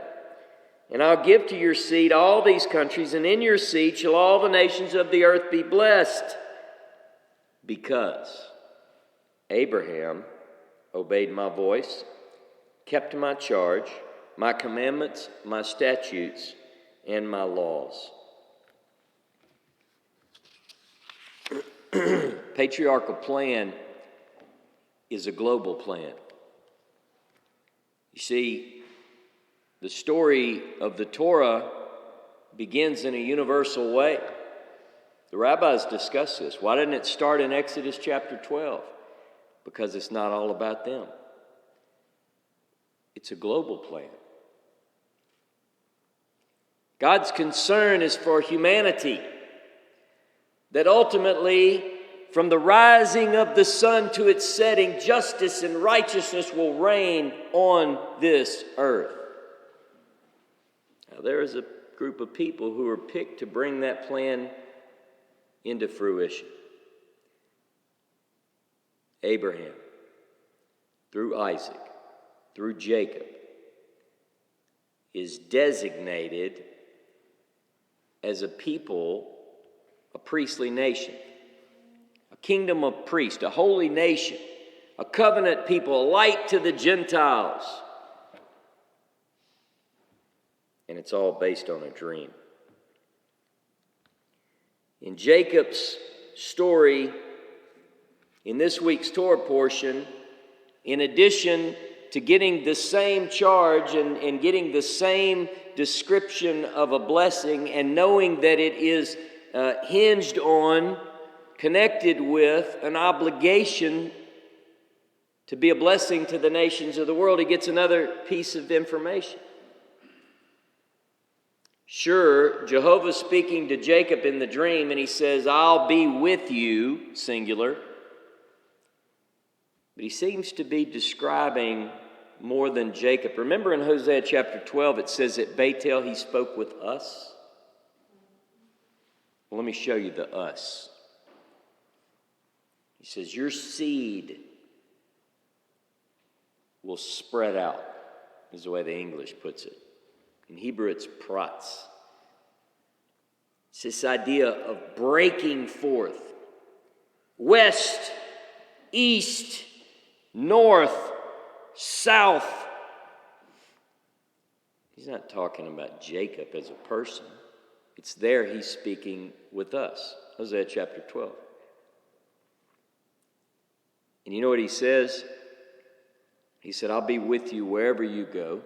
And I'll give to your seed all these countries, and in your seed shall all the nations of the earth be blessed, because Abraham obeyed my voice, kept my charge, my commandments, my statutes, and my laws. Patriarchal plan is a global plan. You see, the story of the Torah begins in a universal way. The rabbis discuss this. Why didn't it start in Exodus chapter 12? Because it's not all about them. It's a global plan. God's concern is for humanity, that ultimately, from the rising of the sun to its setting, justice and righteousness will reign on this earth. Now, there is a group of people who are picked to bring that plan into fruition. Abraham, through Isaac, through Jacob, is designated as a people, a priestly nation, a kingdom of priests, a holy nation, a covenant people, a light to the Gentiles. And it's all based on a dream. In Jacob's story, in this week's Torah portion, in addition to getting the same charge and getting the same description of a blessing, and knowing that it is hinged on, connected with an obligation to be a blessing to the nations of the world, he gets another piece of information. Sure, Jehovah's speaking to Jacob in the dream, and he says, I'll be with you, singular. But he seems to be describing more than Jacob. Remember in Hosea chapter 12, it says at Bethel he spoke with us? Well, let me show you the us. He says, your seed will spread out, is the way the English puts it. In Hebrew, it's pratz. It's this idea of breaking forth. West, east, north, south. He's not talking about Jacob as a person. It's there he's speaking with us. Hosea chapter 12. And you know what he says? He said, I'll be with you wherever you go,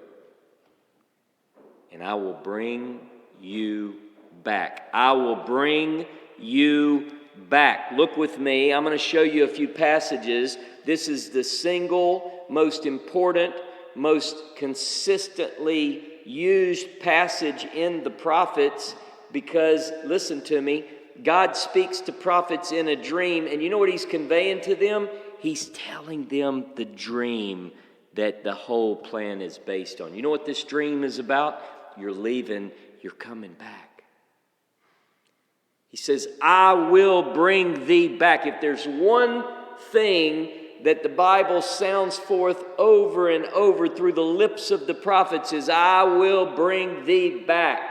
and I will bring you back. I will bring you back. Look with me. I'm going to show you a few passages. This is the single most important, most consistently used passage in the prophets because, listen to me, God speaks to prophets in a dream, and you know what he's conveying to them? He's telling them the dream that the whole plan is based on. You know what this dream is about? You're leaving, you're coming back. He says, I will bring thee back. If there's one thing that the Bible sounds forth over and over through the lips of the prophets is, I will bring thee back.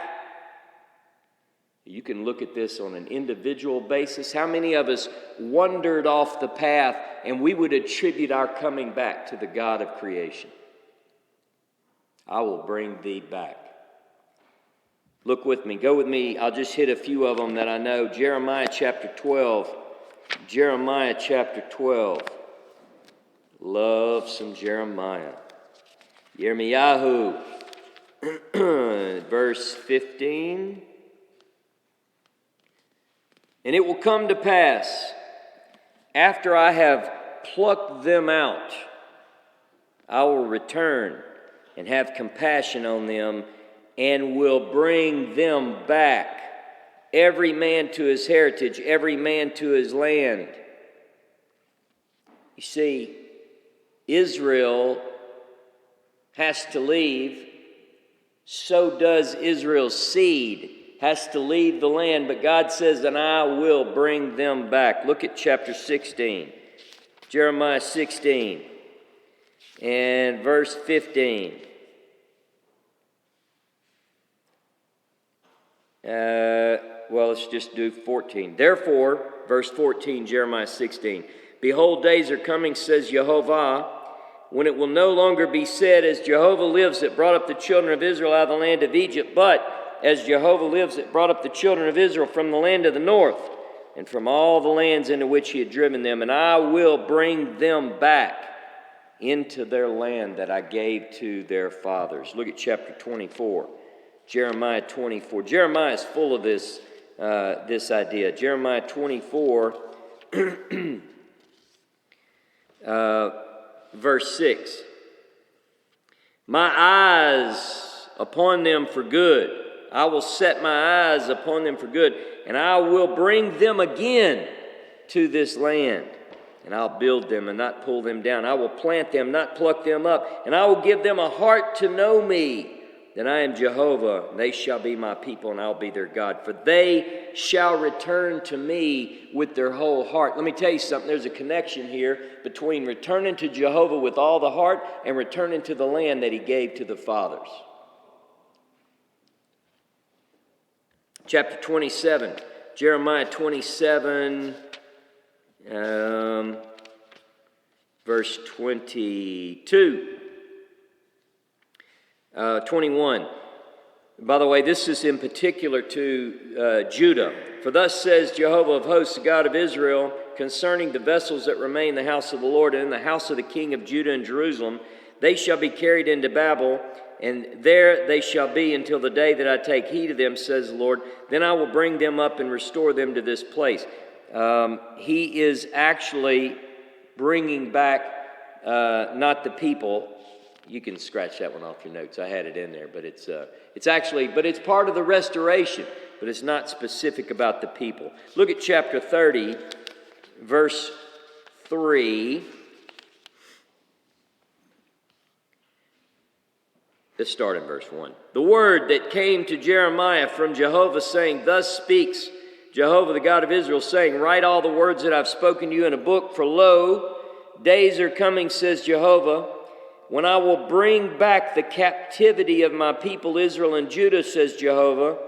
You can look at this on an individual basis. How many of us wandered off the path and we would attribute our coming back to the God of creation? I will bring thee back. Look with me. Go with me. I'll just hit a few of them that I know. Jeremiah chapter 12. Jeremiah chapter 12. Love some Jeremiah. Yirmiyahu. Verse 15. And it will come to pass, after I have plucked them out, I will return and have compassion on them and will bring them back, every man to his heritage, every man to his land. You see, Israel has to leave, so does Israel's seed has to leave the land, but God says, and I will bring them back. Look at chapter 16, Jeremiah 16, and verse 15. Let's just do 14. Therefore, verse 14, Jeremiah 16. Behold, days are coming, says Jehovah, when it will no longer be said, as Jehovah lives that brought up the children of Israel out of the land of Egypt, but as Jehovah lives that brought up the children of Israel from the land of the north and from all the lands into which he had driven them, and I will bring them back into their land that I gave to their fathers. Look at chapter 24, Jeremiah 24. Jeremiah is full of this idea. Jeremiah 24, verse 6. My eyes upon them for good. I will set my eyes upon them for good, and I will bring them again to this land. And I'll build them and not pull them down. I will plant them, not pluck them up. And I will give them a heart to know me, that I am Jehovah. And they shall be my people, and I'll be their God. For they shall return to me with their whole heart. Let me tell you something. There's a connection here between returning to Jehovah with all the heart and returning to the land that he gave to the fathers. Chapter 27, Jeremiah 27, verse 22, 21. By the way, this is in particular to Judah. For thus says Jehovah of hosts, the God of Israel, concerning the vessels that remain in the house of the Lord and in the house of the king of Judah and Jerusalem, they shall be carried into Babel, and there they shall be until the day that I take heed of them, says the Lord. Then I will bring them up and restore them to this place. He is actually bringing back not the people. You can scratch that one off your notes. I had it in there, but it's part of the restoration, but it's not specific about the people. Look at chapter 30, verse 3. Let's start in verse 1. The word that came to Jeremiah from Jehovah, saying, Thus speaks Jehovah, the God of Israel, saying, Write all the words that I've spoken to you in a book, for lo, days are coming, says Jehovah, when I will bring back the captivity of my people Israel and Judah, says Jehovah.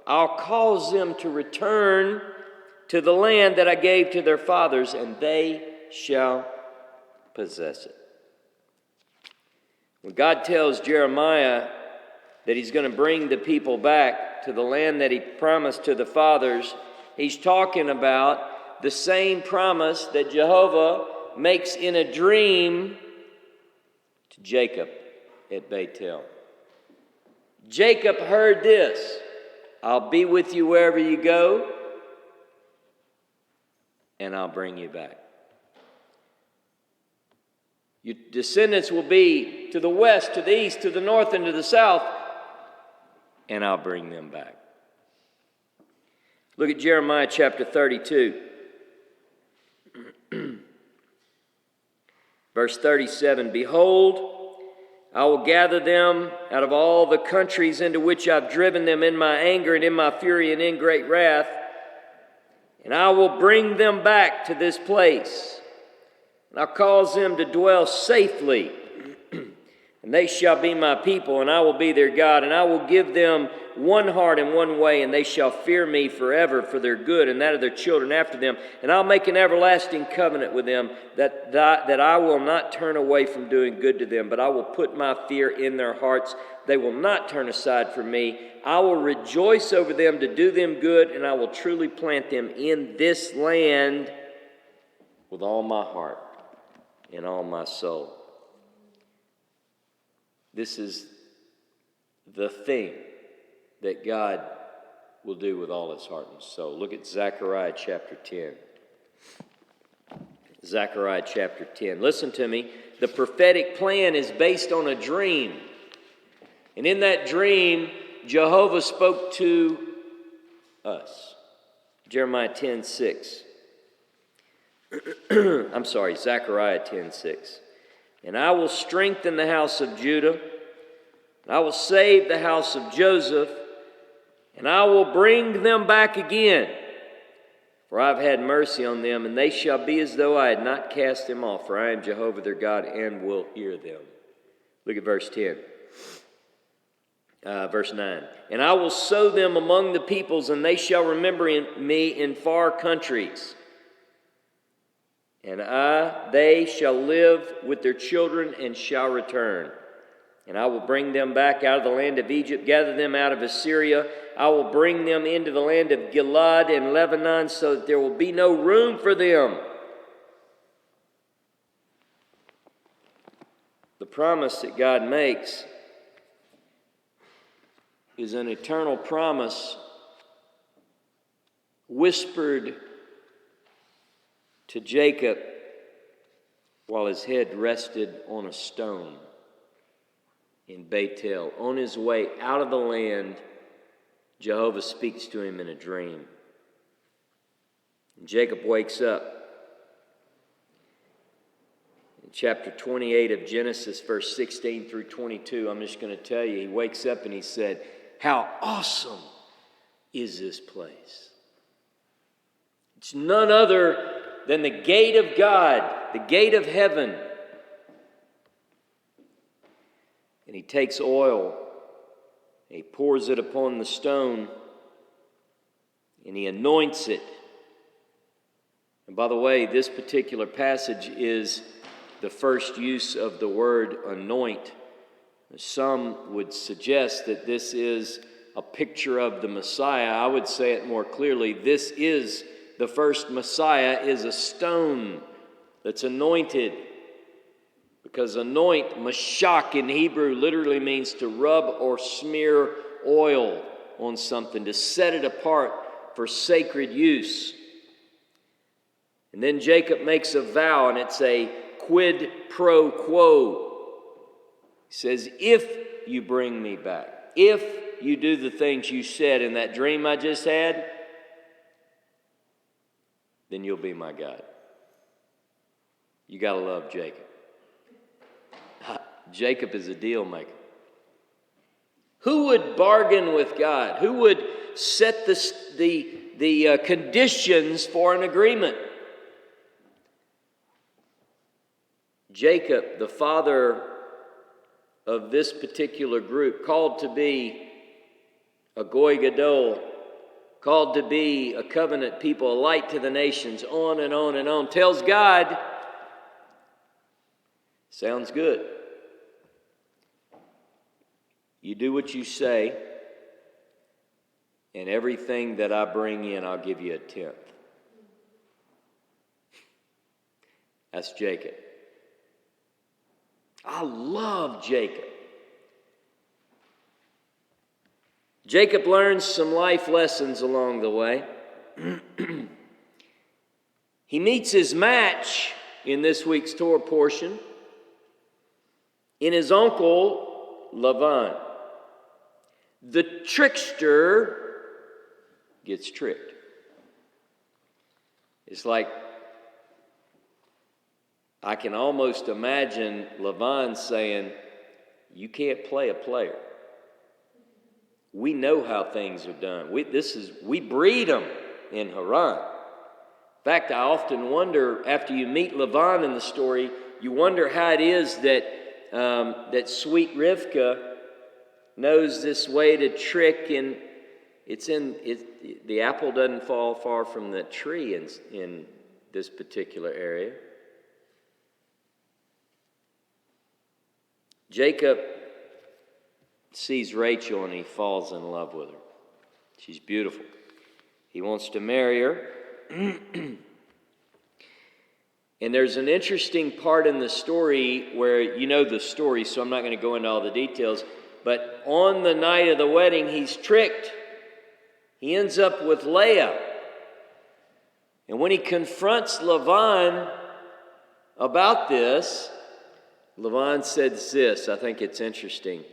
I'll cause them to return to the land that I gave to their fathers, and they shall possess it. When God tells Jeremiah that he's going to bring the people back to the land that he promised to the fathers, he's talking about the same promise that Jehovah makes in a dream to Jacob at Bethel. Jacob heard this: I'll be with you wherever you go. and I'll bring you back. Your descendants will be to the west, to the east, to the north, and to the south, and I'll bring them back. Look at Jeremiah chapter 32. Verse 37, Behold, I will gather them out of all the countries into which I've driven them in my anger and in my fury and in great wrath, and I will bring them back to this place, and I'll cause them to dwell safely, and they shall be my people, and I will be their God, and I will give them one heart and one way, and they shall fear me forever for their good and that of their children after them. And I'll make an everlasting covenant with them that I will not turn away from doing good to them, but I will put my fear in their hearts. They will not turn aside from me. I will rejoice over them to do them good, and I will truly plant them in this land with all my heart and all my soul. This is the thing that God will do with all his heart and soul. Look at Zechariah chapter 10. Zechariah chapter 10. Listen to me. The prophetic plan is based on a dream. And in that dream, Jehovah spoke to us. Jeremiah 10:6. I'm sorry, Zechariah 10:6. And I will strengthen the house of Judah, and I will save the house of Joseph, and I will bring them back again. For I have had mercy on them, and they shall be as though I had not cast them off. For I am Jehovah their God, and will hear them. Look at verse 10. Verse 9. And I will sow them among the peoples, and they shall remember me in far countries. And they shall live with their children and shall return. And I will bring them back out of the land of Egypt, gather them out of Assyria. I will bring them into the land of Gilead and Lebanon, so that there will be no room for them. The promise that God makes is an eternal promise whispered to Jacob while his head rested on a stone in Bethel. On his way out of the land, Jehovah speaks to him in a dream. And Jacob wakes up. In chapter 28 of Genesis, verse 16 through 22, I'm just going to tell you, he wakes up and he said, "How awesome is this place?" It's none other than the gate of God, the gate of heaven. And he takes oil, and he pours it upon the stone, and he anoints it. And by the way, this particular passage is the first use of the word anoint. Some would suggest that this is a picture of the Messiah. I would say it more clearly. This is the first Messiah, is a stone that's anointed. Because anoint, mashak in Hebrew, literally means to rub or smear oil on something, to set it apart for sacred use. And then Jacob makes a vow, and it's a quid pro quo. He says, if you bring me back, if you do the things you said in that dream I just had, then you'll be my God. You got to love Jacob. Jacob is a deal maker. Who would bargain with God? Who would set the conditions for an agreement? Jacob, the father of this particular group, called to be a Goy Gadol, called to be a covenant people, a light to the nations, on and on and on, tells God, sounds good. You do what you say, and everything that I bring in, I'll give you a tenth. That's Jacob. I love Jacob. Jacob learns some life lessons along the way. He meets his match in this week's Torah portion in his uncle Lavan. The trickster gets tricked. It's like, I can almost imagine Lavan saying, you can't play a player. We know how things are done. We breed them in Haran. In fact, I often wonder, after you meet Lavan in the story, you wonder how it is that that sweet Rivka knows this way to trick, and the apple doesn't fall far from the tree in this particular area. Jacob sees Rachel and he falls in love with her. She's beautiful. He wants to marry her. And there's an interesting part in the story where, you know the story, so I'm not going to go into all the details, but on the night of the wedding, he's tricked. He ends up with Leah. And when he confronts Lavan about this, Lavan says this, I think it's interesting.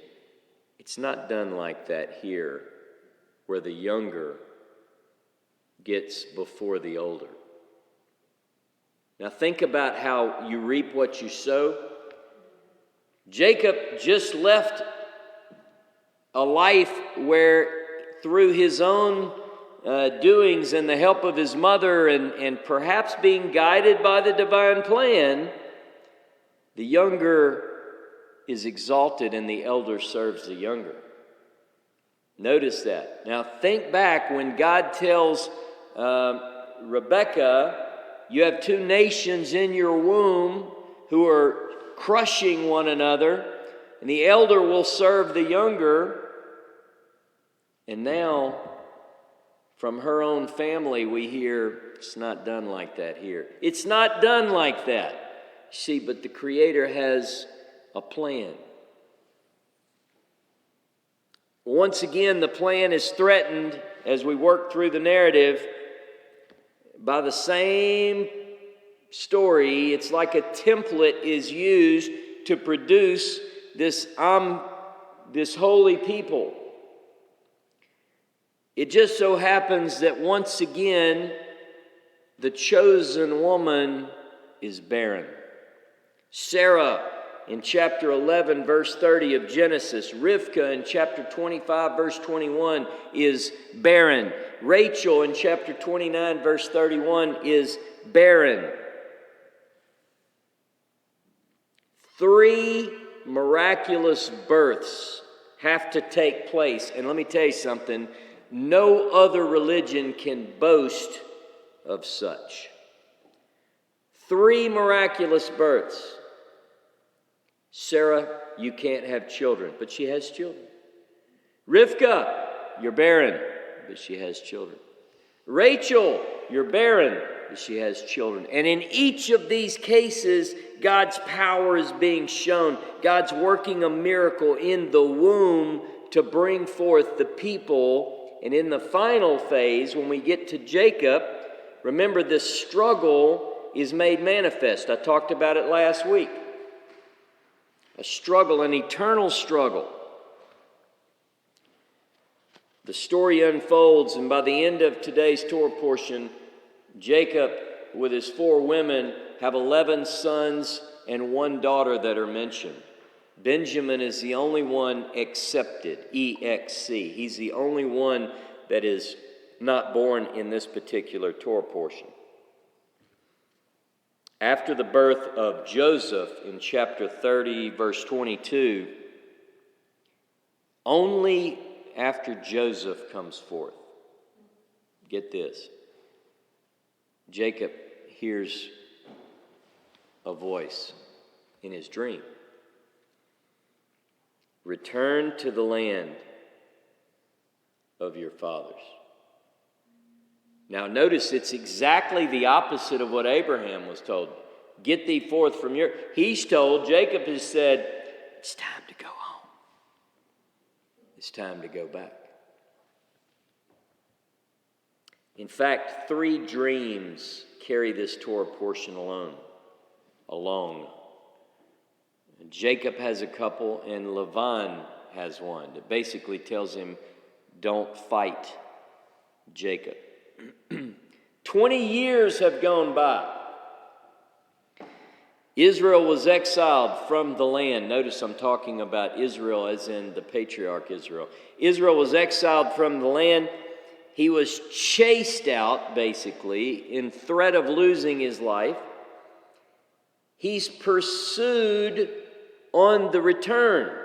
It's not done like that here, where the younger gets before the older. Now think about how you reap what you sow. Jacob just left a life where, through his own doings and the help of his mother and perhaps being guided by the divine plan, the younger is exalted and the elder serves the younger. Notice that. Now think back when God tells Rebekah, you have two nations in your womb who are crushing one another, and the elder will serve the younger. And now, from her own family, we hear it's not done like that here. It's not done like that. See, but the Creator has a plan. Once again, the plan is threatened as we work through the narrative by the same story. It's like a template is used to produce this holy people. It just so happens that once again, the chosen woman is barren. Sarah in chapter 11, verse 30 of Genesis. Rivka in chapter 25, verse 21 is barren. Rachel in chapter 29, verse 31 is barren. 3 miraculous births have to take place. And let me tell you something, no other religion can boast of such. 3 miraculous births. Sarah, you can't have children, but she has children. Rivka, you're barren, but she has children. Rachel, you're barren, but she has children. And in each of these cases, God's power is being shown. God's working a miracle in the womb to bring forth the people. And in the final phase, when we get to Jacob, remember this struggle is made manifest. I talked about it last week. A struggle, an eternal struggle. The story unfolds, and by the end of today's Torah portion, Jacob, with his 4 women, have 11 sons and 1 daughter that are mentioned. Benjamin is the only one accepted, E-X-C. He's the only one that is not born in this particular Torah portion. After the birth of Joseph in chapter 30, verse 22, only after Joseph comes forth, get this, Jacob hears a voice in his dream. Return to the land of your fathers. Now notice it's exactly the opposite of what Abraham was told. Get thee forth from your... He's told, Jacob has said, it's time to go home. It's time to go back. In fact, 3 dreams carry this Torah portion alone. And Jacob has a couple, and Laban has one that basically tells him, don't fight Jacob. 20 years have gone by. Israel was exiled from the land. Notice I'm talking about Israel as in the patriarch Israel. Israel was exiled from the land. He was chased out, basically, in threat of losing his life. He's pursued on the return.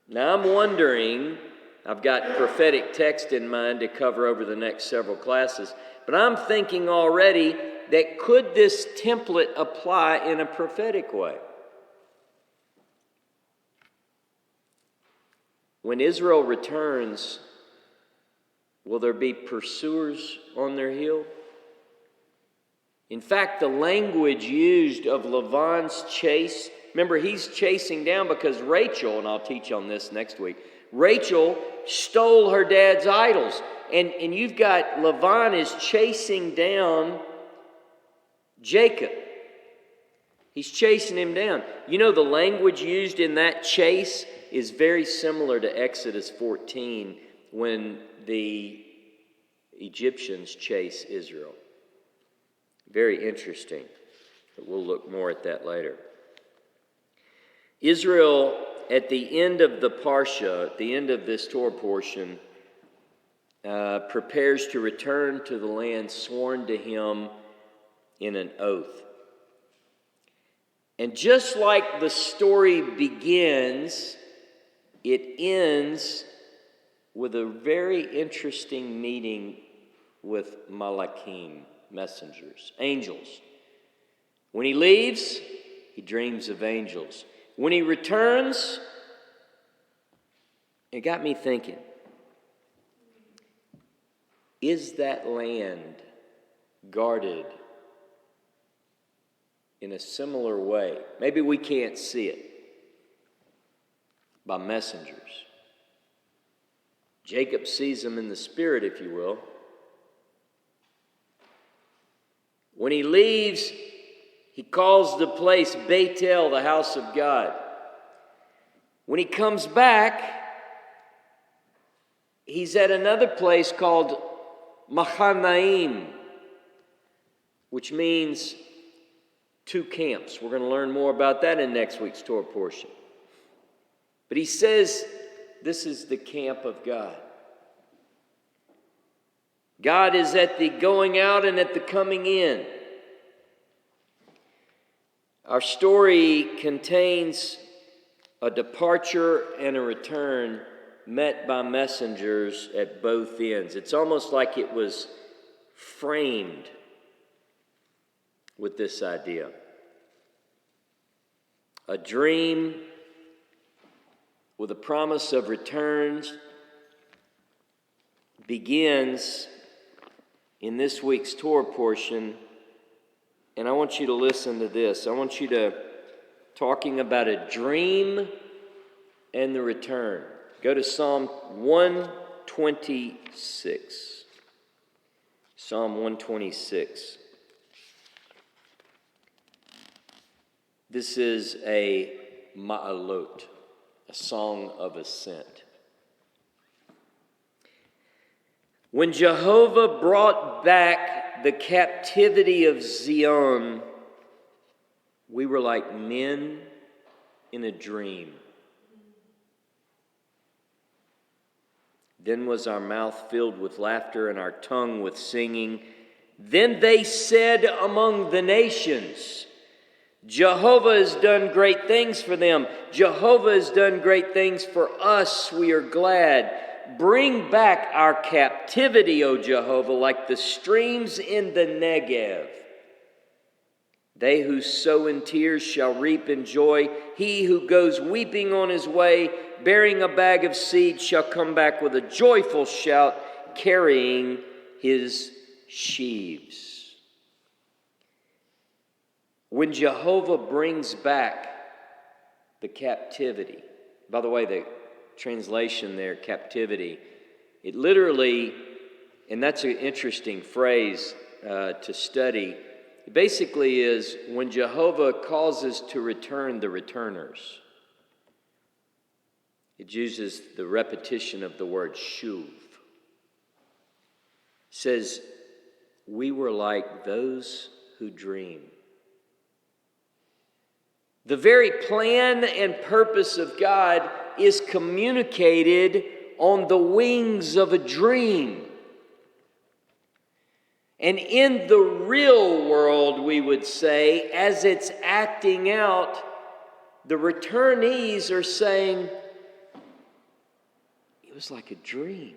Now I'm wondering, I've got prophetic text in mind to cover over the next several classes, but I'm thinking already that could this template apply in a prophetic way? When Israel returns, will there be pursuers on their heel? In fact, the language used of Laban's chase, remember he's chasing down because Rachel, and I'll teach on this next week, Rachel stole her dad's idols. And you've got Laban is chasing down Jacob. He's chasing him down. You know, the language used in that chase is very similar to Exodus 14 when the Egyptians chase Israel. Very interesting. But we'll look more at that later. Israel, at the end of the Parsha, at the end of this Torah portion, prepares to return to the land sworn to him in an oath. And just like the story begins, it ends with a very interesting meeting with Malachim, messengers, angels. When he leaves, he dreams of angels. When he returns, it got me thinking, is that land guarded in a similar way? Maybe we can't see it. By messengers. Jacob sees them in the spirit, if you will. When he leaves, he calls the place Bethel, the house of God. When he comes back, he's at another place called Mahanaim, which means two camps. We're going to learn more about that in next week's Torah portion. But he says this is the camp of God. God is at the going out and at the coming in. Our story contains a departure and a return met by messengers at both ends. It's almost like it was framed with this idea. A dream with a promise of returns begins in this week's Torah portion. And I want you to listen to this. I want you to, talking about a dream and the return. Go to Psalm 126. Psalm 126. This is a ma'alot, a song of ascent. When Jehovah brought back the captivity of Zion, we were like men in a dream. Then was our mouth filled with laughter and our tongue with singing. Then they said among the nations, Jehovah has done great things for them. Jehovah has done great things for us. We are glad. Bring back our captivity, O Jehovah, like the streams in the Negev. They who sow in tears shall reap in joy. He who goes weeping on his way, bearing a bag of seed, shall come back with a joyful shout, carrying his sheaves. When Jehovah brings back the captivity, by the way, the translation there, captivity, it literally, and that's an interesting phrase, to study. It basically is when Jehovah causes to return the returners. It uses the repetition of the word shuv. It says, we were like those who dream. The very plan and purpose of God is communicated on the wings of a dream. And in the real world, we would say, as it's acting out, the returnees are saying, it was like a dream.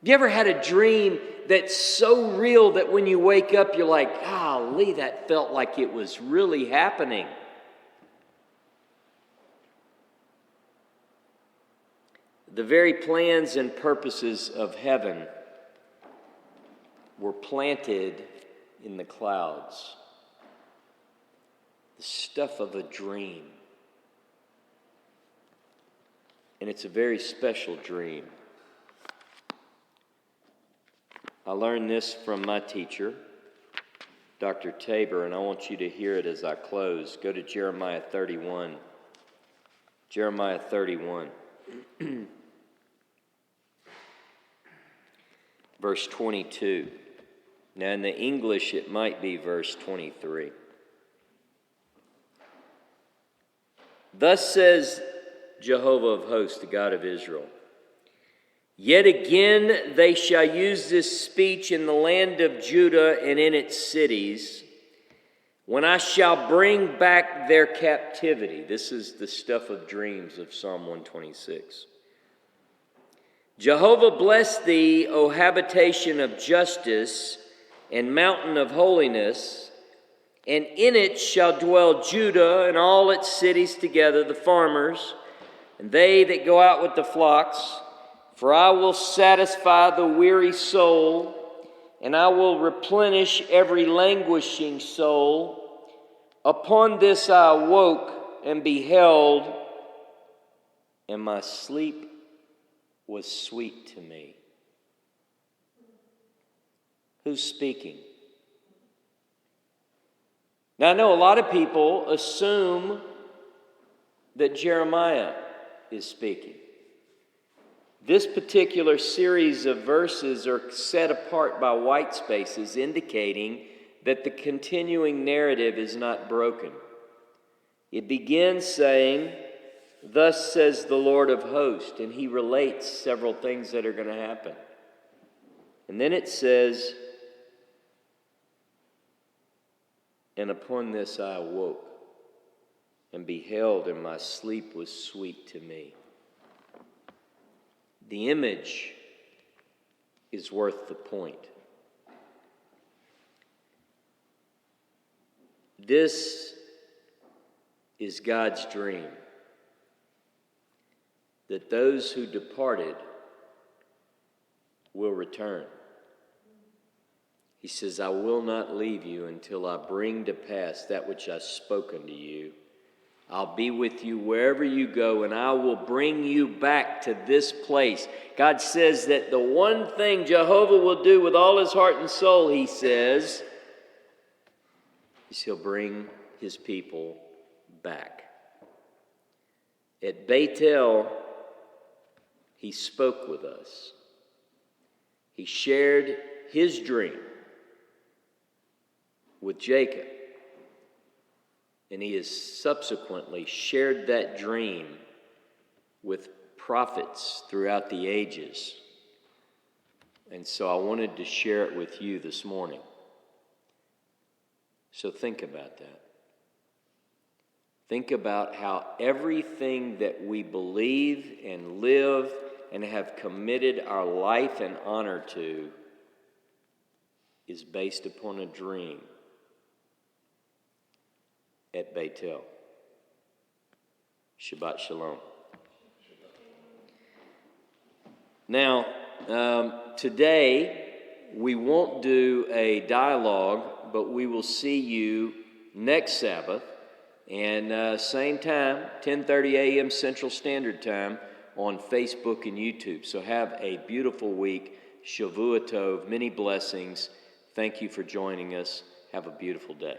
Have you ever had a dream that's so real that when you wake up, you're like, golly, that felt like it was really happening? The very plans and purposes of heaven were planted in the clouds. The stuff of a dream. And it's a very special dream. I learned this from my teacher, Dr. Tabor, and I want you to hear it as I close. Go to Jeremiah 31. Jeremiah 31. Verse 22. Now in the English it might be verse 23. Thus says Jehovah of hosts, the God of Israel, yet again they shall use this speech in the land of Judah and in its cities, when I shall bring back their captivity. This is the stuff of dreams of Psalm 126. Jehovah bless thee, O habitation of justice and mountain of holiness, and in it shall dwell Judah and all its cities together, the farmers, and they that go out with the flocks. For I will satisfy the weary soul, and I will replenish every languishing soul. Upon this I awoke and beheld, and my sleep was sweet to me. Who's speaking? Now, I know a lot of people assume that Jeremiah is speaking. This particular series of verses are set apart by white spaces, indicating that the continuing narrative is not broken. It begins saying, thus says the Lord of hosts, and he relates several things that are going to happen. And then it says, and upon this I awoke and beheld, and my sleep was sweet to me. The image is worth the point. This is God's dream, that those who departed will return. He says, I will not leave you until I bring to pass that which I've spoken to you. I'll be with you wherever you go, and I will bring you back to this place. God says that the one thing Jehovah will do with all his heart and soul, he says, is he'll bring his people back. At Bethel, he spoke with us. He shared his dream with Jacob. And he has subsequently shared that dream with prophets throughout the ages. And so I wanted to share it with you this morning. So think about that. Think about how everything that we believe and live and have committed our life and honor to is based upon a dream at Bethel. Shabbat Shalom. Now, today we won't do a dialogue, but we will see you next Sabbath, and same time, 10:30 a.m. Central Standard Time on Facebook and YouTube. So have a beautiful week. Shavua Tov, many blessings. Thank you for joining us. Have a beautiful day.